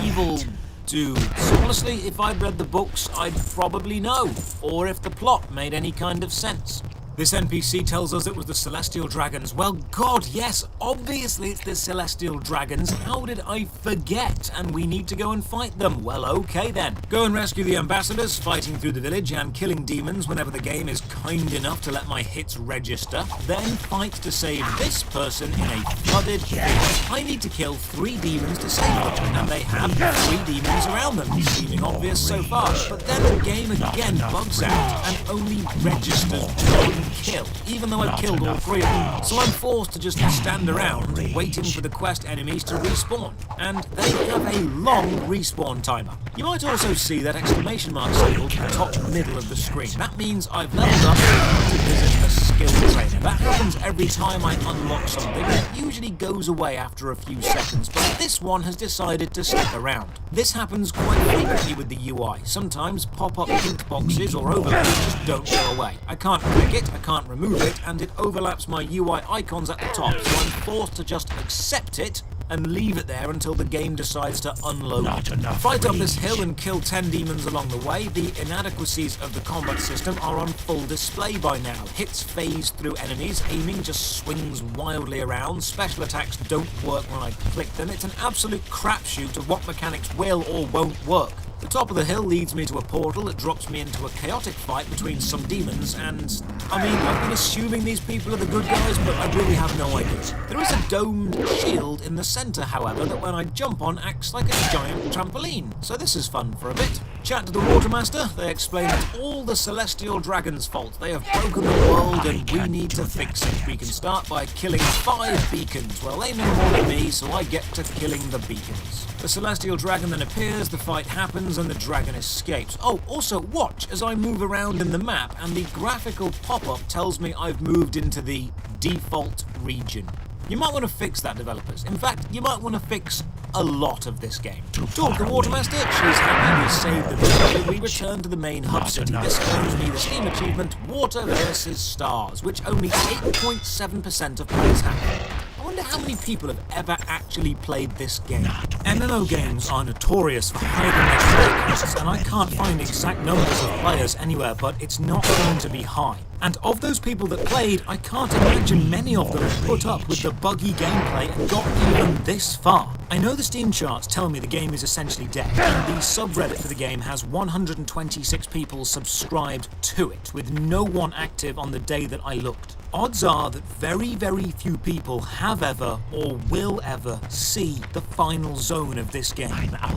evil dude. So honestly, if I'd read the books, I'd probably know, or if the plot made any kind of sense. This NPC tells us it was the Celestial Dragons. Well, God, yes, obviously it's the Celestial Dragons. How did I forget? And we need to go and fight them. Well, okay then. Go and rescue the ambassadors, fighting through the village and killing demons whenever the game is kind enough to let my hits register. Then fight to save this person in a flooded village. I need to kill 3 demons to save them, and they have 3 demons around them. Seeming obvious so far, but then the game again bugs out and only registers 1 kill, even though I've killed all 3 of them. So I'm forced to just stand around, waiting for the quest enemies to respawn. And they have a long respawn timer. You might also see that exclamation mark symbol in the top middle of the screen. That means I've leveled up to visit a skill trainer. That happens every time I unlock something. It usually goes away after a few seconds, but this one has decided to stick around. This happens quite frequently with the UI. Sometimes pop-up pink boxes or overlays just don't go away. I can't click it, I can't remove it, and it overlaps my UI icons at the top, so I'm forced to just accept it and leave it there until the game decides to unload it. Fight up this hill and kill 10 demons along the way. The inadequacies of the combat system are on full display by now. Hits phase through enemies, aiming just swings wildly around, special attacks don't work when I click them. It's an absolute crapshoot of what mechanics will or won't work. The top of the hill leads me to a portal that drops me into a chaotic fight between some demons, and I mean, I've been assuming these people are the good guys, but I really have no idea. There is a domed shield in the centre, however, that when I jump on acts like a giant trampoline, so this is fun for a bit. Chat to the Watermaster, they explain it's all the Celestial Dragon's fault. They have broken the world and we need to fix it. We can start by killing 5 beacons. Well, they know more than me, so I get to killing the beacons. The Celestial Dragon then appears, the fight happens, and the dragon escapes. Oh, also watch as I move around in the map and the graphical pop-up tells me I've moved into the default region. You might want to fix that, developers. In fact, you might want to fix a lot of this game. Talk to Watermaster, she's happy we saved the village. We return to the main hub city. This earns me the Steam achievement Water vs. Stars, which only 8.7% of players have. I wonder how many people have ever actually played this game. MMO games are notorious for hiding their player counts, and I can't find exact numbers of players anywhere, but it's not going to be high. And of those people that played, I can't imagine many of them put up with the buggy gameplay and got even this far. I know the Steam charts tell me the game is essentially dead, and the subreddit for the game has 126 people subscribed to it, with no one active on the day that I looked. Odds are that very, very few people have ever or will ever see the final zone of this game.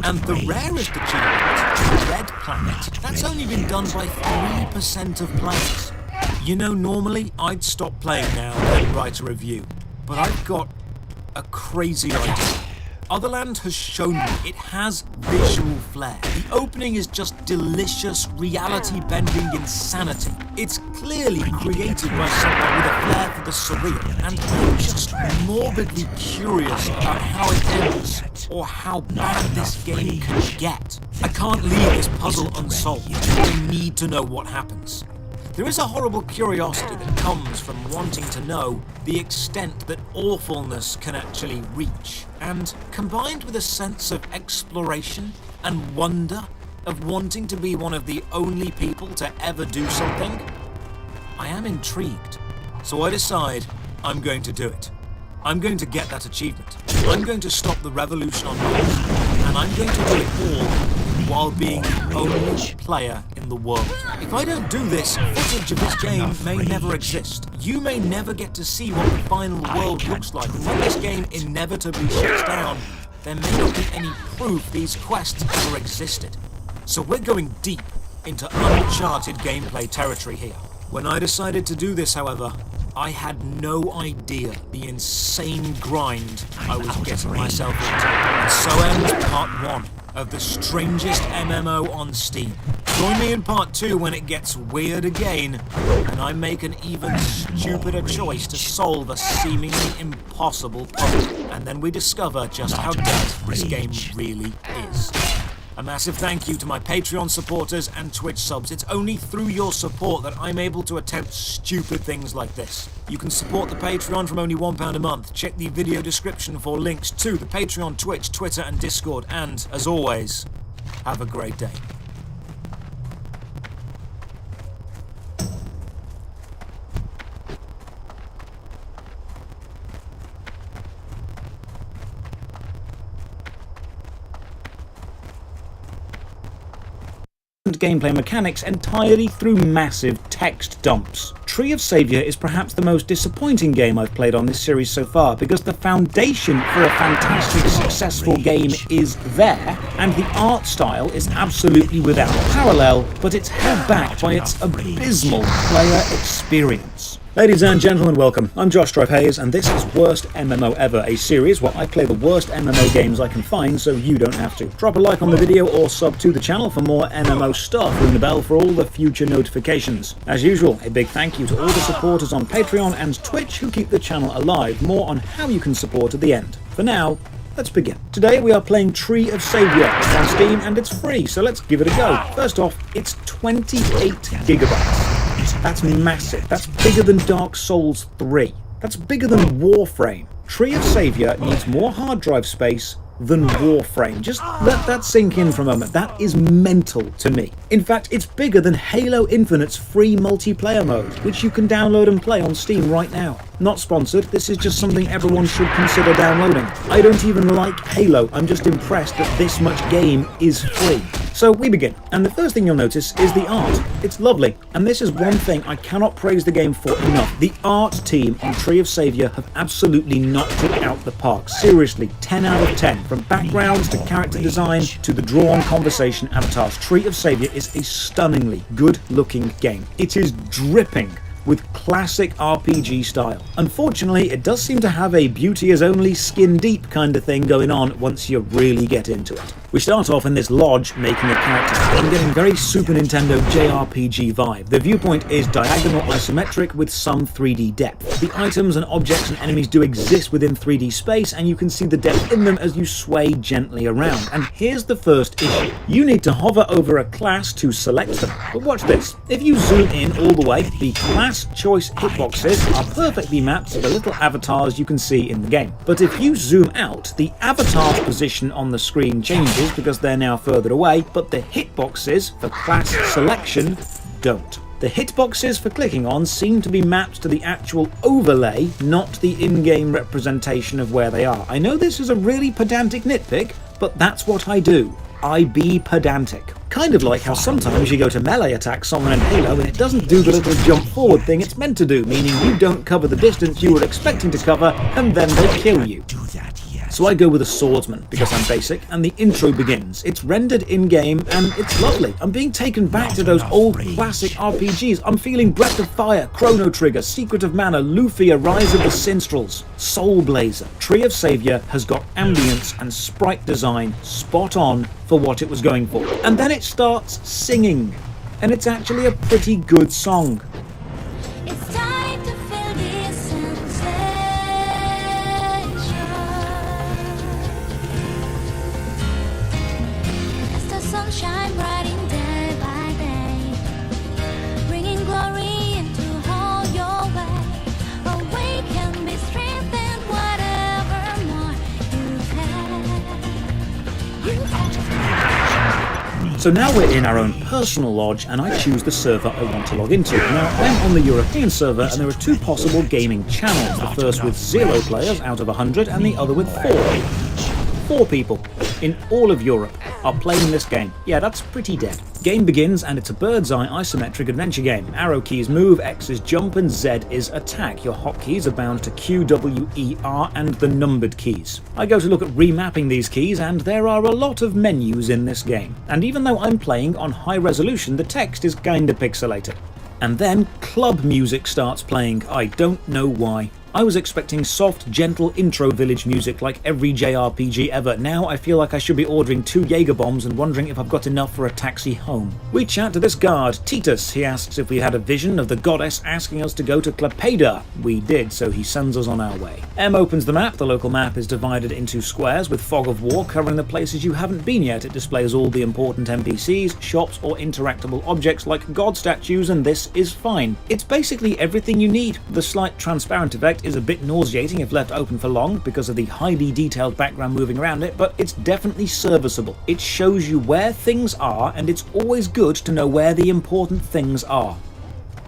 And the rarest achievement, Red Planet, that's only been done by 3% of players. You know, normally I'd stop playing now and write a review, but I've got a crazy idea. Otherland has shown me it has visual flair. The opening is just delicious, reality-bending insanity. It's clearly created by someone with a flair for the surreal, and I'm just morbidly curious about how it ends, or how bad this game can get. I can't leave this puzzle unsolved. I need to know what happens. There is a horrible curiosity that comes from wanting to know the extent that awfulness can actually reach, and combined with a sense of exploration and wonder of wanting to be one of the only people to ever do something, I am intrigued. So I decide I'm going to do it. I'm going to get that achievement. I'm going to stop the revolution on Mars, and I'm going to do it all while being the only player in the world. If I don't do this, footage of this game may never exist. You may never get to see what the final world looks like, and when this game inevitably shuts down, there may not be any proof these quests ever existed. So we're going deep into uncharted gameplay territory here. When I decided to do this, however, I had no idea the insane grind I was getting myself into. And so ends part 1 of the strangest MMO on Steam. Join me in part 2 when it gets weird again, and I make an even stupider choice to solve a seemingly impossible puzzle. And then we discover just how dead this game really is. A massive thank you to my Patreon supporters and Twitch subs. It's only through your support that I'm able to attempt stupid things like this. You can support the Patreon from only £1 a month. Check the video description for links to the Patreon, Twitch, Twitter and Discord. And, as always, have a great day. Gameplay mechanics entirely through massive text dumps. Tree of Savior is perhaps the most disappointing game I've played on this series so far, because the foundation for a fantastic, successful game is there, and the art style is absolutely without parallel, but it's held back by its abysmal player experience. Ladies and gentlemen, welcome. I'm Josh Drive Hayes, and this is Worst MMO Ever, a series where I play the worst MMO games I can find so you don't have to. Drop a like on the video or sub to the channel for more MMO stuff. Ring the bell for all the future notifications. As usual, a big thank you to all the supporters on Patreon and Twitch who keep the channel alive. More on how you can support at the end. For now, let's begin. Today we are playing Tree of Savior. It's on Steam and it's free, so let's give it a go. First off, it's 28 gigabytes. That's massive. That's bigger than Dark Souls 3. That's bigger than Warframe. Tree of Savior needs more hard drive space than Warframe. Just let that sink in for a moment. That is mental to me. In fact, it's bigger than Halo Infinite's free multiplayer mode, which you can download and play on Steam right now. Not sponsored, this is just something everyone should consider downloading. I don't even like Halo, I'm just impressed that this much game is free. So we begin, and the first thing you'll notice is the art. It's lovely, and this is one thing I cannot praise the game for enough. The art team on Tree of Savior have absolutely knocked it out the park. Seriously, 10 out of 10. From backgrounds to character design to the drawn conversation avatars, Tree of Savior is a stunningly good-looking game. It is dripping with classic RPG style. Unfortunately, it does seem to have a beauty is only skin deep kind of thing going on once you really get into it. We start off in this lodge making a character. I'm getting very Super Nintendo JRPG vibe. The viewpoint is diagonal isometric with some 3D depth. The items and objects and enemies do exist within 3D space, and you can see the depth in them as you sway gently around. And here's the first issue. You need to hover over a class to select them. But watch this. If you zoom in all the way, the class choice hitboxes are perfectly mapped to the little avatars you can see in the game. But if you zoom out, the avatar's position on the screen changes because they're now further away, but the hitboxes for class selection don't. The hitboxes for clicking on seem to be mapped to the actual overlay, not the in-game representation of where they are. I know this is a really pedantic nitpick, but that's what I do. I be pedantic. Kind of like how sometimes you go to melee attack someone in Halo and it doesn't do the little jump forward thing it's meant to do, meaning you don't cover the distance you were expecting to cover and then they kill you. So I go with a swordsman because I'm basic, and the intro begins. It's rendered in-game and it's lovely. I'm being taken back to those old classic RPGs. I'm feeling Breath of Fire, Chrono Trigger, Secret of Mana, Lufia, Rise of the Sinstrels, Soul Blazer. Tree of Savior has got ambience and sprite design spot on for what it was going for. And then it starts singing, and it's actually a pretty good song. It's time to feel this sensation. As the sunshine brighting day by day, bringing glory into all your way. Awaken, be strengthened, whatever more you can. So now we're in our own personal lodge, and I choose the server I want to log into. Now, I'm on the European server, and there are two possible gaming channels. The first with 0 players out of 100, and the other with 4. 4 people in all of Europe are playing this game. Yeah, that's pretty dead. Game begins, and it's a bird's-eye isometric adventure game. Arrow keys move, X is jump, and Z is attack. Your hotkeys are bound to Q, W, E, R, and the numbered keys. I go to look at remapping these keys, and there are a lot of menus in this game. And even though I'm playing on high resolution, the text is kinda pixelated. And then club music starts playing. I don't know why. I was expecting soft, gentle intro village music like every JRPG ever. Now I feel like I should be ordering 2 Jaeger bombs and wondering if I've got enough for a taxi home. We chat to this guard, Titus. He asks if we had a vision of the goddess asking us to go to Clepeda. We did, so he sends us on our way. M opens the map. The local map is divided into squares with fog of war covering the places you haven't been yet. It displays all the important NPCs, shops, or interactable objects like god statues, and this is fine. It's basically everything you need. The slight transparent effect is a bit nauseating if left open for long because of the highly detailed background moving around it, but it's definitely serviceable. It shows you where things are, and it's always good to know where the important things are.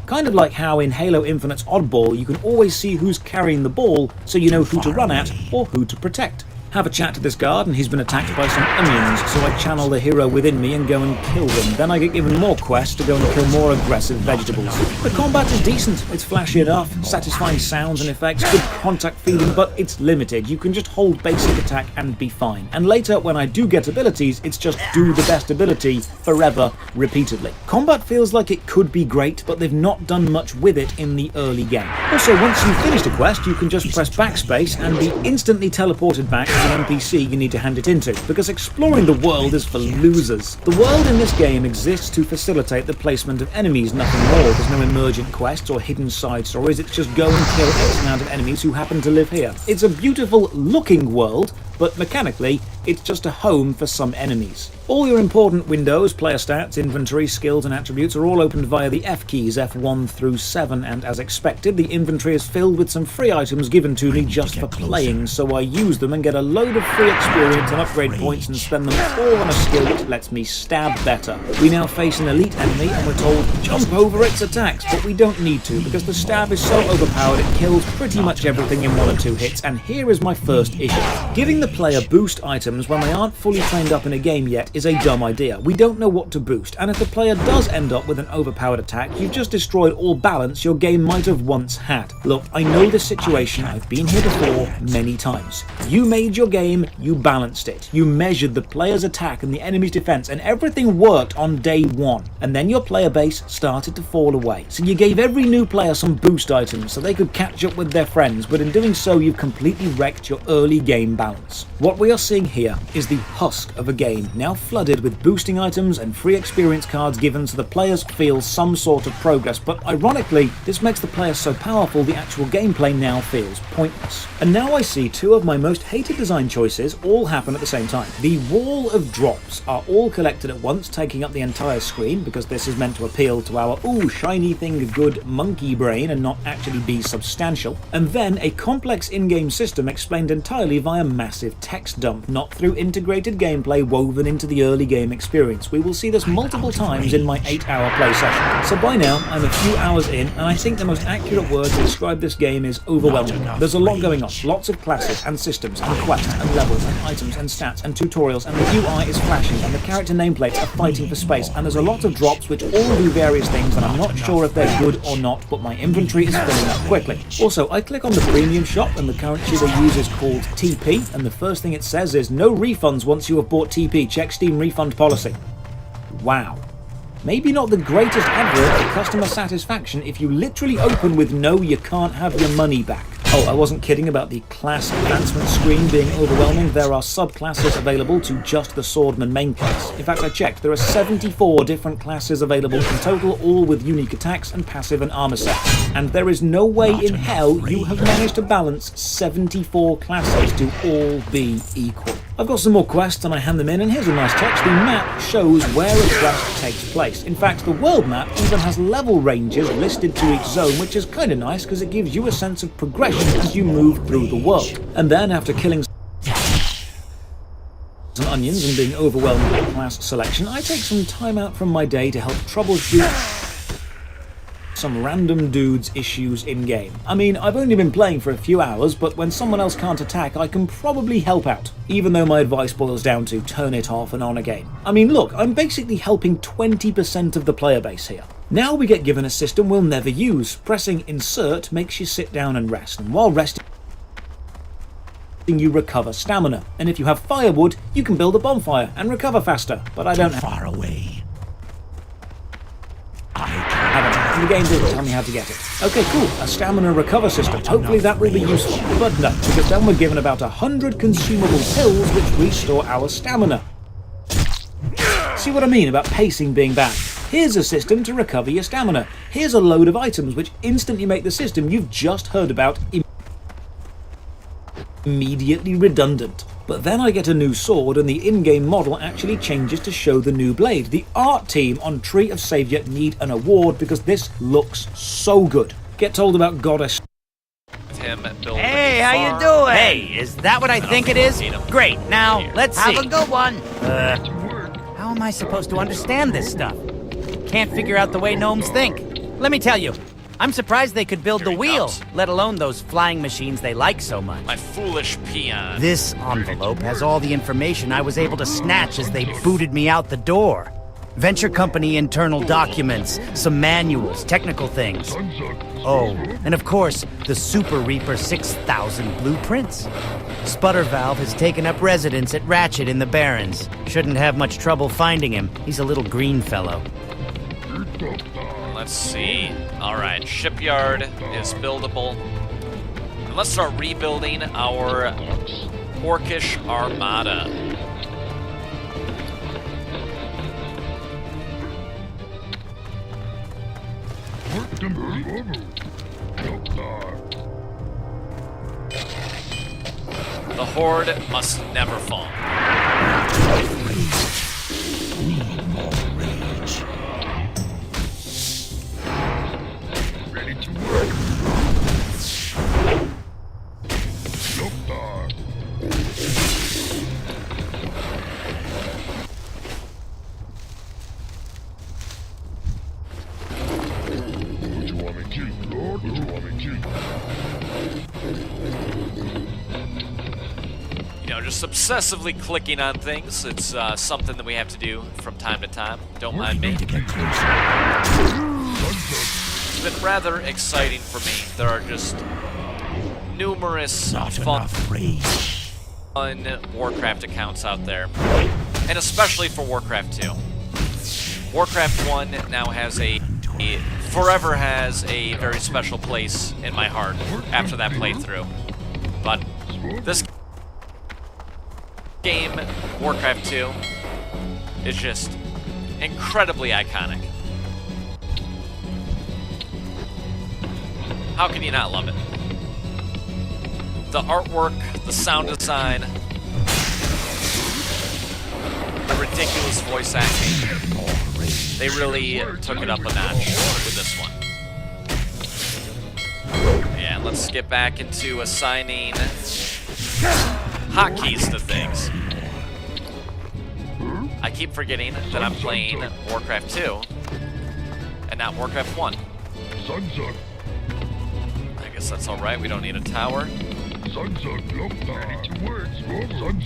Kind of like how in Halo Infinite's Oddball you can always see who's carrying the ball so you know who to run at or who to protect. Have a chat to this guard, and he's been attacked by some onions, so I channel the hero within me and go and kill them. Then I get given more quests to go and kill more aggressive vegetables. The combat is decent, it's flashy enough, satisfying sounds and effects, good contact feeling, but it's limited. You can just hold basic attack and be fine. And later, when I do get abilities, it's just do the best ability forever, repeatedly. Combat feels like it could be great, but they've not done much with it in the early game. Also, once you've finished a quest, you can just press backspace and be instantly teleported back to the NPC you need to hand it into, because exploring the world is for losers. The world in this game exists to facilitate the placement of enemies, nothing more. There's no emergent quests or hidden side stories, it's just go and kill X amount of enemies who happen to live here. It's a beautiful looking world, but mechanically, it's just a home for some enemies. All your important windows, player stats, inventory, skills and attributes are all opened via the F keys, F1 through 7, and as expected, the inventory is filled with some free items given to me just for playing, so I use them and get a load of free experience and upgrade points and spend them all on a skill which lets me stab better. We now face an elite enemy and we're told, jump over its attacks, but we don't need to because the stab is so overpowered it kills pretty much everything in 1 or 2 hits, and here is my first issue. Giving the player boost items when they aren't fully trained up in a game yet is a dumb idea. We don't know what to boost, and if the player does end up with an overpowered attack, you've just destroyed all balance your game might have once had. Look, I know this situation, I've been here before many times. You made your game, you balanced it. You measured the player's attack and the enemy's defense, and everything worked on day 1. And then your player base started to fall away. So you gave every new player some boost items so they could catch up with their friends, but in doing so you've completely wrecked your early game balance. What we are seeing here is the husk of a game, now flooded with boosting items and free experience cards given so the players feel some sort of progress, but ironically, this makes the players so powerful the actual gameplay now feels pointless. And now I see 2 of my most hated design choices all happen at the same time. The wall of drops are all collected at once, taking up the entire screen, because this is meant to appeal to our ooh, shiny thing good monkey brain and not actually be substantial. And then a complex in-game system explained entirely via massive text dump, not through integrated gameplay woven into the early game experience. We will see this multiple times in my 8-hour play session. So by now, I'm a few hours in, and I think the most accurate word to describe this game is overwhelming. There's a lot going on, lots of classes and systems and quests and levels and items and stats and tutorials, and the UI is flashing and the character nameplates are fighting for space, and there's a lot of drops which all do various things, and I'm not sure if they're good or not, but my inventory is filling up quickly. Also, I click on the premium shop and the currency they use is called TP, and the first thing it says is no refunds once you have bought TP, check Steam refund policy. Wow. Maybe not the greatest advert for customer satisfaction if you literally open with no, you can't have your money back. Oh, I wasn't kidding about the class advancement screen being overwhelming. There are subclasses available to just the Swordman main class. In fact, I checked, there are 74 different classes available in total, all with unique attacks and passive and armor sets. And there is no way in hell you have managed to balance 74 classes to all be equal. I've got some more quests and I hand them in, and here's a nice touch. The map shows where a quest takes place. In fact, the world map even has level ranges listed to each zone, which is kind of nice because it gives you a sense of progression as you move through the world. And then, after killing some onions and being overwhelmed with class selection, I take some time out from my day to help troubleshoot some random dude's issues in-game. I mean, I've only been playing for a few hours, but when someone else can't attack, I can probably help out, even though my advice boils down to turn it off and on again. I mean, look, I'm basically helping 20% of the player base here. Now we get given a system we'll never use. Pressing insert makes you sit down and rest, and while resting, you recover stamina. And if you have firewood, you can build a bonfire and recover faster, but I don't have Far away. the game didn't tell me how to get it. Okay, cool, a stamina recover system. Hopefully that will be useful. But no, because then we're given about 100 consumable pills which restore our stamina. See what I mean about pacing being bad? Here's a system to recover your stamina. Here's a load of items which instantly make the system you've just heard about immediately redundant. But then I get a new sword and the in-game model actually changes to show the new blade. The art team on Tree of Savior need an award because this looks so good. Get told about Goddess. Hey, how you doing? Hey, is that what I think it is? Great, now let's see. Have a good one. How am I supposed to understand this stuff? Can't figure out the way gnomes think. Let me tell you, I'm surprised they could build Here the he wheel, comes. let alone those flying machines they like so much. My foolish peon. This envelope has all the information I was able to snatch as they booted me out the door. Venture company internal documents, some manuals, technical things. Oh, and of course, the Super Reaper 6000 blueprints. Sputter Valve has taken up residence at Ratchet in the Barrens. Shouldn't have much trouble finding him. He's a little green fellow. Let's see. Alright, shipyard is buildable. And let's start rebuilding our orcish armada. The Horde must never fall. Need more rage. Ready to work. What you want me to do, Lord? What you want me to do? You know, just obsessively clicking on things. It's something that we have to do from time to time. Don't mind me. Need to get closer. It's been rather exciting for me. There are just numerous Not fun enough rage. Warcraft accounts out there. And especially for Warcraft 2. Warcraft 1 now has forever has a very special place in my heart after that playthrough. But this game, Warcraft 2, is just incredibly iconic. How can you not love it? The artwork, the sound design, the ridiculous voice acting. They really took it up a notch with this one. Yeah, let's get back into assigning hotkeys to things. I keep forgetting that I'm playing Warcraft 2 and not Warcraft 1. I guess that's alright, we don't need a tower.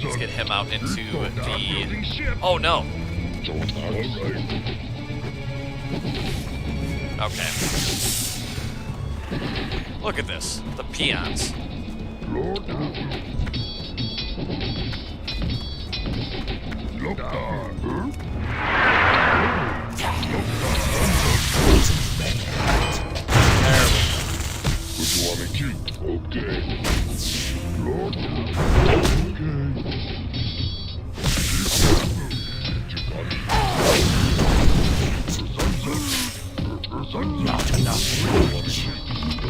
Let's get him out into the... Oh no! Okay. Look at this. The peons. Not enough rage.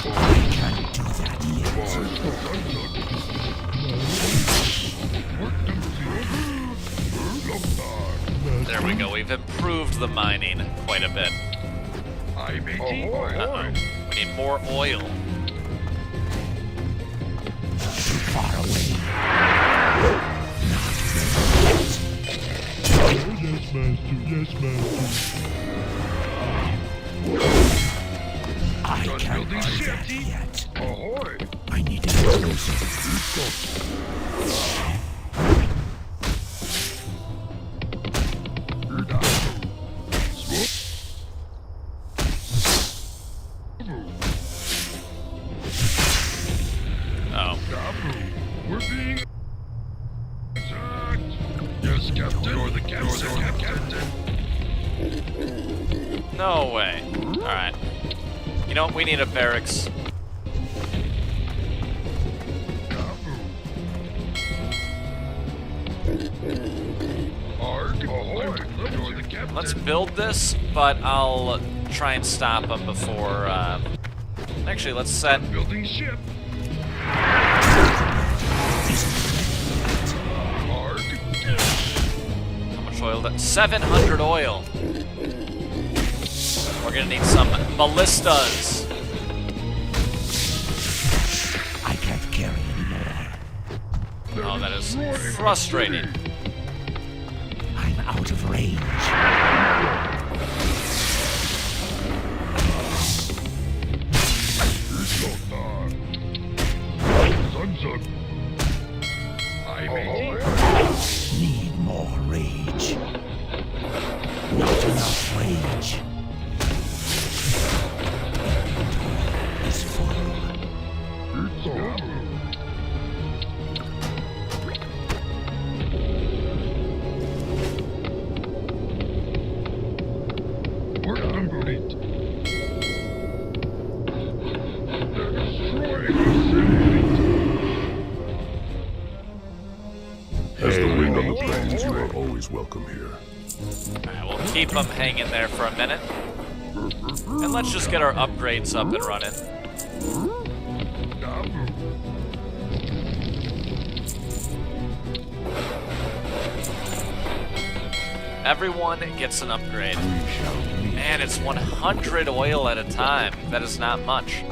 I can't do that yet. There we go. We've improved the mining quite a bit. Uh-oh. We need more oil. Too far away. Yes, master. Yes, master. I can't do that yet. Ahoy! I need to get closer. Oh. We're being attacked. Yes, Captain. You're the captain. No way. Alright. You know what? We need a barracks. Let's build this, but I'll try and stop them before, Actually, let's set... Building ship. How much oil? 700 oil. We're gonna need some ballistas. I can't carry anymore. Oh, that is frustrating. I'm out of range. means you are always welcome here. Alright, we'll keep them hanging there for a minute. And let's just get our upgrades up and running. Everyone gets an upgrade. Man, it's 100 oil at a time. That is not much.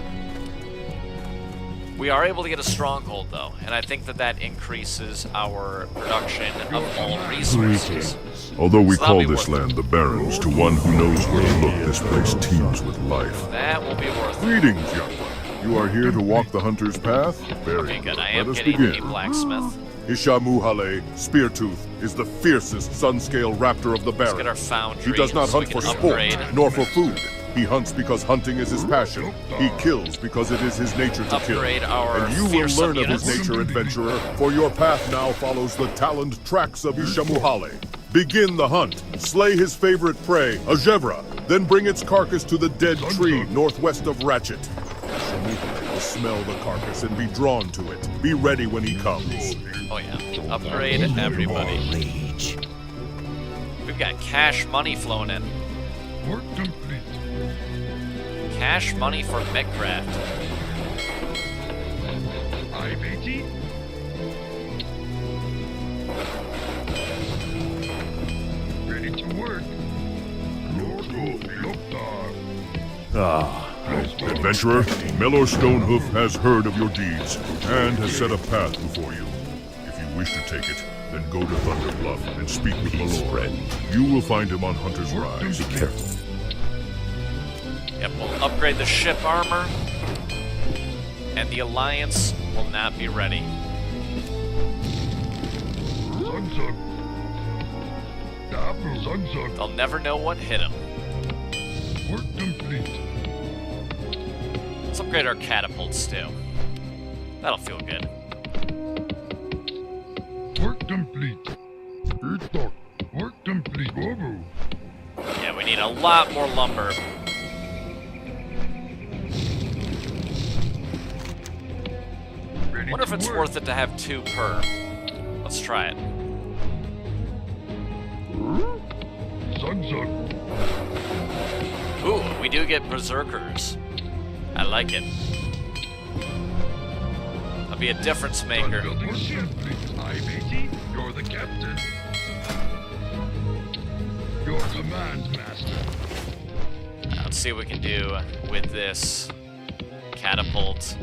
We are able to get a stronghold, though, and I think that that increases our production of all resources. Although we So that'll call be this worth it. land the Barrens, to one who knows where to look, this place teems with life. That will be worth it. Greetings, young one. You are here to walk the hunter's path? Very Okay, good. I Let am us getting a begin. blacksmith. Ishamuhale, Speartooth, is the fiercest sun-scale raptor of the Let's get our Barrens. foundry. He does not so we hunt for can sport, upgrade. nor for food. He hunts because hunting is his passion. He kills because it is his nature to kill. Upgrade our And you will fearsome learn of his units. nature, adventurer, for your path now follows the taloned tracks of Ishamuhale. Begin the hunt. Slay his favorite prey, a Gevra, then bring its carcass to the dead tree northwest of Ratchet. Ishamuhale will smell the carcass and be drawn to it. Be ready when he comes. Oh yeah. Upgrade everybody. Rage. We've got cash money flowing in. Work complete. Cash money for Mechcraft. Aye, matey. Ready to work. Adventurer, Melor Stonehoof has heard of your deeds and has set a path before you. If you wish to take it, then go to Thunder Bluff and speak with Melor. You will find him on Hunter's Rise. Be careful. Yep, we'll upgrade the ship armor. And the Alliance will not be ready. They'll never know what hit them. Work complete. Let's upgrade our catapults too. That'll feel good. Work complete. Work complete. Yeah, we need a lot more lumber. Wonder if it's worth it to have 2 per. Let's try it. Ooh, we do get berserkers. I like it. That'll be a difference maker. You're the captain. Your command, master. Let's see what we can do with this catapult.